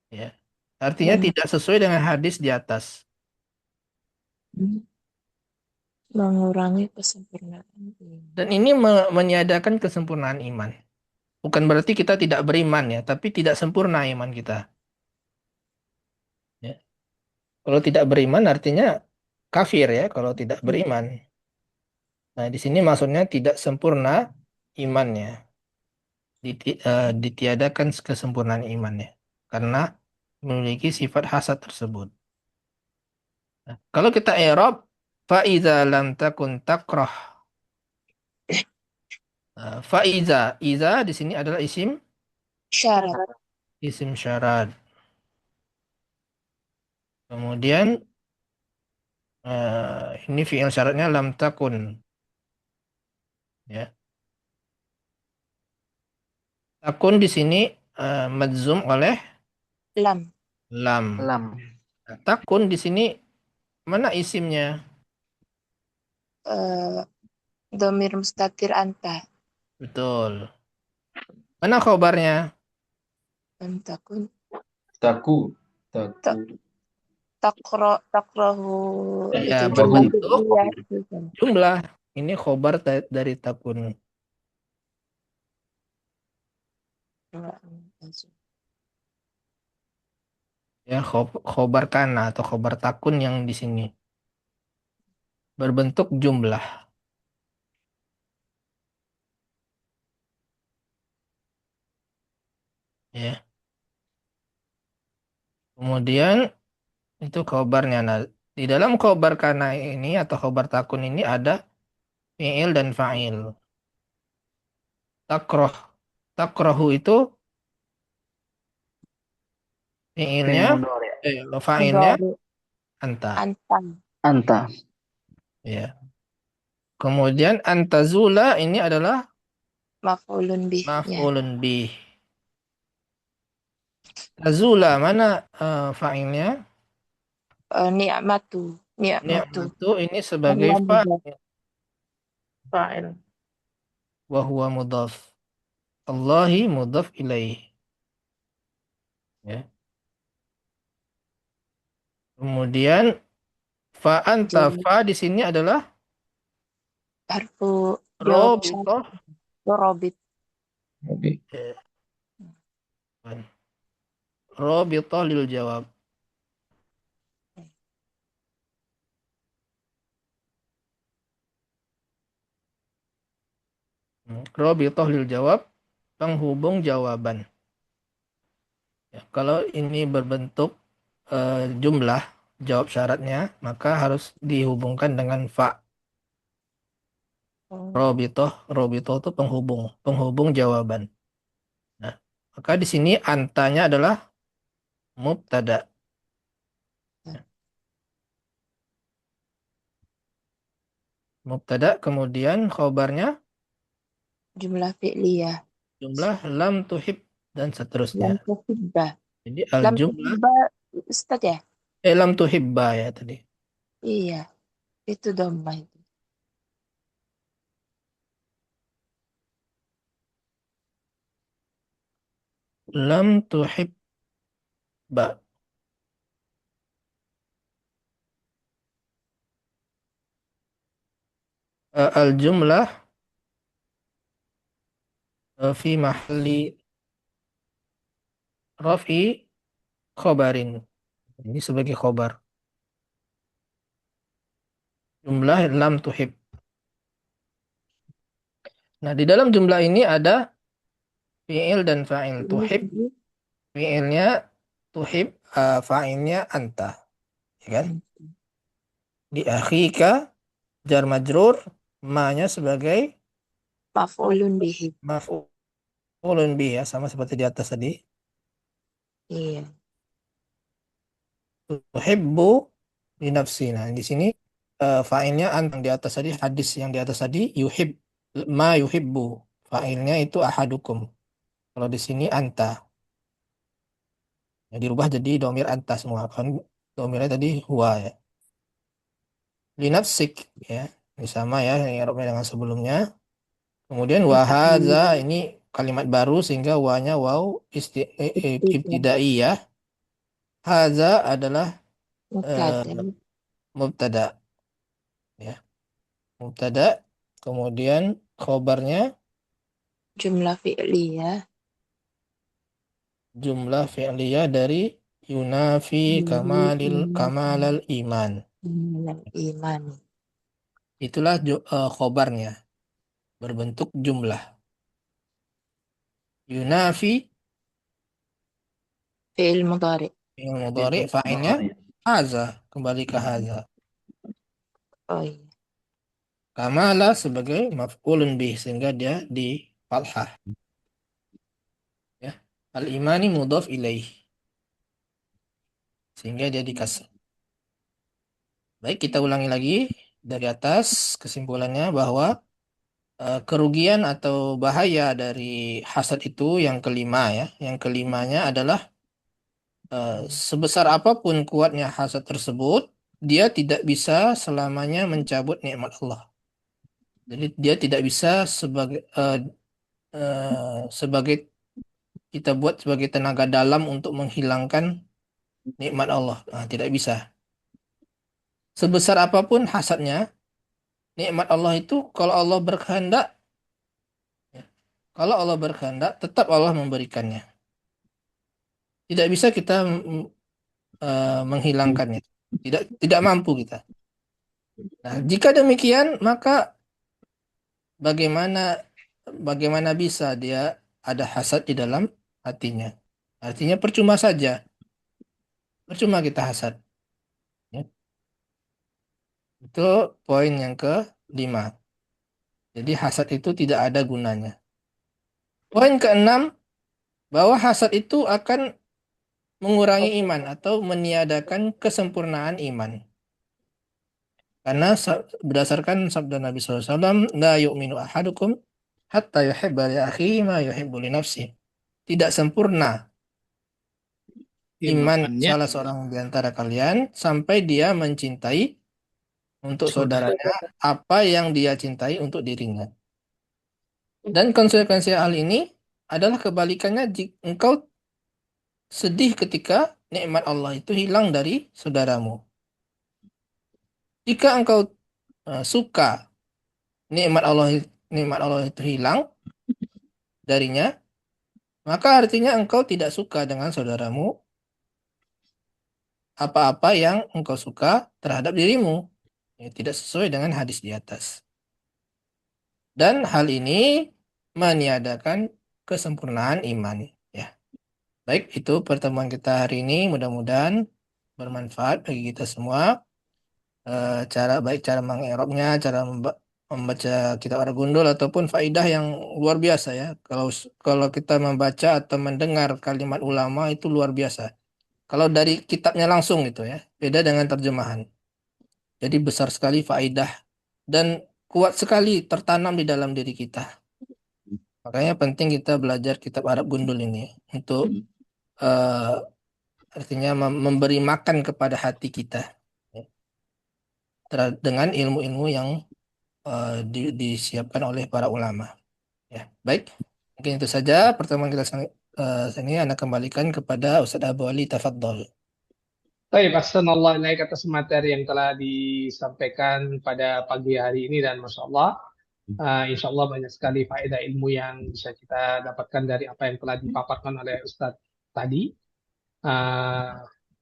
Ya. Artinya Dan tidak sesuai dengan hadis di atas. mengurangi kesempurnaan iman. Dan ini meniadakan kesempurnaan iman. Bukan berarti kita tidak beriman ya, tapi tidak sempurna iman kita. Ya. Kalau tidak beriman artinya kafir ya, kalau tidak beriman. Nah, di sini maksudnya tidak sempurna imannya. Ditiadakan kesempurnaan imannya. Karena memiliki sifat hasad tersebut. Nah, kalau kita i'rab, fa'iza lam takun takrah. Fa'iza, iza di sini adalah Syarat. isim syarat. Kemudian ini fi'il syaratnya lam takun. Ya. Takun di sini madzum oleh Lam. lam. Lam. Nah, takun di sini mana isimnya? Domir mustatir anta. Betul. Mana khobarnya? Lam takun. Taku. Takrohu Ya, itu jumlah berbentuk fi'liyah itu kan. jumlah. Ini khobar dari takun. Ya, khobar kana atau khobar takun yang di sini berbentuk jumlah. Ya. Kemudian itu khobarnya. Nah, di dalam khobar kana ini atau khobar takun ini ada fi'il dan fa'il. Takroh. Takrohu itu fi'ilnya, fa'ilnya Mudhari anta. anta. Anta. Ya. Kemudian antazula ini adalah Maf'ulun bih. Ya. maf'ulun bih. Tazula mana fa'ilnya? Ni'matu. Ni'matu. Ni'matu ini sebagai Allah fa'il. Fa'il. Wa huwa mudhaf. Allahi mudhaf ilaih. Ya. Kemudian fa anta fa di sini adalah Harfu jawab robitoh. Robit. Robitoh lil jawab. Robitoh lil jawab, penghubung jawaban. Ya, kalau ini berbentuk jumlah jawab syaratnya, maka harus dihubungkan dengan fa. Robitoh itu penghubung jawaban. Nah, maka di sini antanya adalah mubtada. Mubtada, kemudian khobarnya Jumlah fi'liyah. jumlah lam tuhib dan seterusnya. Lam tuhibba. Jadi Lam al-jumlah tuhibba Ustaz ya? lam tuhibba ya tadi. Iya. Itu domba itu. Lam tuhibba. Al-jumlah fi mahalli raf'i khobarin. Ini sebagai khobar. Jumlah lam tuhib. Nah, di dalam jumlah ini ada fi'il dan fa'il. Tuhib, fi'ilnya tuhib, fa'ilnya anta. Ya kan? Di akhika, jar majrur, ma-nya sebagai Maf'ulun bihi. maf'ulun bih ya, sama seperti di atas tadi. Iya. Tuhibbu di nafsi. Nah, di sini fa'ilnya yang di atas tadi, hadis yang di atas tadi, ma yuhibbu. Fa'ilnya itu ahadukum. Kalau di sini anta. Ya, dirubah jadi domir anta semua. Kan domirnya tadi huwa ya. linafsik ya. Ini sama ya i'rabnya dengan sebelumnya. Kemudian wahaza ini kalimat baru sehingga wanya waw ibtidaiyah. Haza adalah mubtada ya. Mubtada kemudian khobarnya Jumlah fi'liyah. jumlah fi'liyah dari yunafi kamalal iman. Iman. Itulah khobarnya berbentuk jumlah. Yunafi Fi'il mudhari. fi'il mudhari fa'ilnya haza, kembali ke haza. Oh iya. Kamala sebagai maf'ulun bih sehingga dia di fathah. Ya. Al-imani mudhaf ilaih. Sehingga dia dikasih. Baik, kita ulangi lagi dari atas kesimpulannya bahwa kerugian atau bahaya dari hasad itu yang kelima ya. Yang kelimanya adalah sebesar apapun kuatnya hasad tersebut, dia tidak bisa selamanya mencabut nikmat Allah. Jadi dia tidak bisa sebagai kita buat sebagai tenaga dalam untuk menghilangkan nikmat Allah. Nah, tidak bisa. Sebesar apapun hasadnya, nikmat Allah itu kalau Allah berkehendak, tetap Allah memberikannya. Tidak bisa kita menghilangkannya. Tidak mampu kita. Nah, jika demikian, maka bagaimana bisa dia ada hasad di dalam hatinya? Artinya percuma saja. Percuma kita hasad. Ya. Itu poin yang ke-5. Jadi hasad itu tidak ada gunanya. Poin ke-6, bahwa hasad itu akan mengurangi iman atau meniadakan kesempurnaan iman. Karena berdasarkan sabda Nabi SAW, la yu'minu ahadukum hatta yuhibba li akhihi ma yuhibbu li nafsihi. Tidak sempurna iman salah seorang di antara kalian sampai dia mencintai untuk saudaranya apa yang dia cintai untuk dirinya. Dan konsekuensi hal ini adalah kebalikannya jika engkau sedih ketika nikmat Allah itu hilang dari saudaramu. Jika engkau suka nikmat Allah itu hilang darinya, maka artinya engkau tidak suka dengan saudaramu apa-apa yang engkau suka terhadap dirimu. Ya, tidak sesuai dengan hadis di atas. Dan hal ini meniadakan kesempurnaan iman. Ya. Baik, itu pertemuan kita hari ini. Mudah-mudahan bermanfaat bagi kita semua. Cara mengi'rabnya, cara membaca kitab Ar-Gundul ataupun faidah yang luar biasa ya. Kalau kita membaca atau mendengar kalimat ulama itu luar biasa. Kalau dari kitabnya langsung gitu ya, beda dengan terjemahan. Jadi besar sekali faidah dan kuat sekali tertanam di dalam diri kita. Makanya penting kita belajar kitab Arab Gundul ini untuk artinya memberi makan kepada hati kita dengan ilmu-ilmu yang disiapkan oleh para ulama. Ya, baik. Mungkin itu saja pertemuan kita sini. Anda kembalikan kepada Ustaz Abu Ali, tafadhol. Baik, ahsanallah ilaik atas materi yang telah disampaikan pada pagi hari ini dan Masya Allah. Insya Allah banyak sekali faedah ilmu yang bisa kita dapatkan dari apa yang telah dipaparkan oleh Ustadz tadi.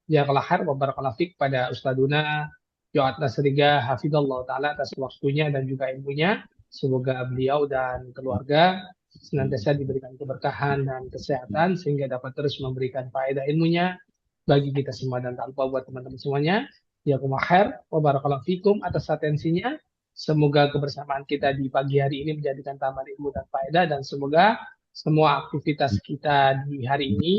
Jazakallahu khair wa barakallahu fiik pada Ustaduna Joat Nasriga hafizallahu taala atas waktunya dan juga ilmunya. Semoga beliau dan keluarga senantiasa diberikan keberkahan dan kesehatan sehingga dapat terus memberikan faedah ilmunya bagi kita semua dan tak lupa buat teman-teman semuanya. Jazakumullah khair wa barakallahu fikum atas atensinya. Semoga kebersamaan kita di pagi hari ini menjadikan tambahan ilmu dan faedah dan semoga semua aktivitas kita di hari ini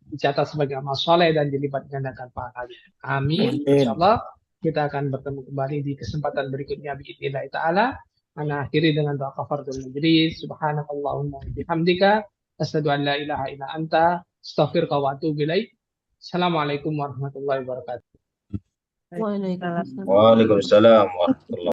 dicatat sebagai amal soleh dan dilipat gandakan pahalanya. Amin. Insyaallah kita akan bertemu kembali di kesempatan berikutnya biidznillah taala. Ana akhiri dengan doa kafaratul majlis. Subhanakallahumma wa bihamdika asyhadu an la ilaha illa anta astaghfiruka wa atubu ilaik. Assalamualaikum warahmatullahi wabarakatuh. Waalaikumsalam. Waalaikumsalam warahmatullahi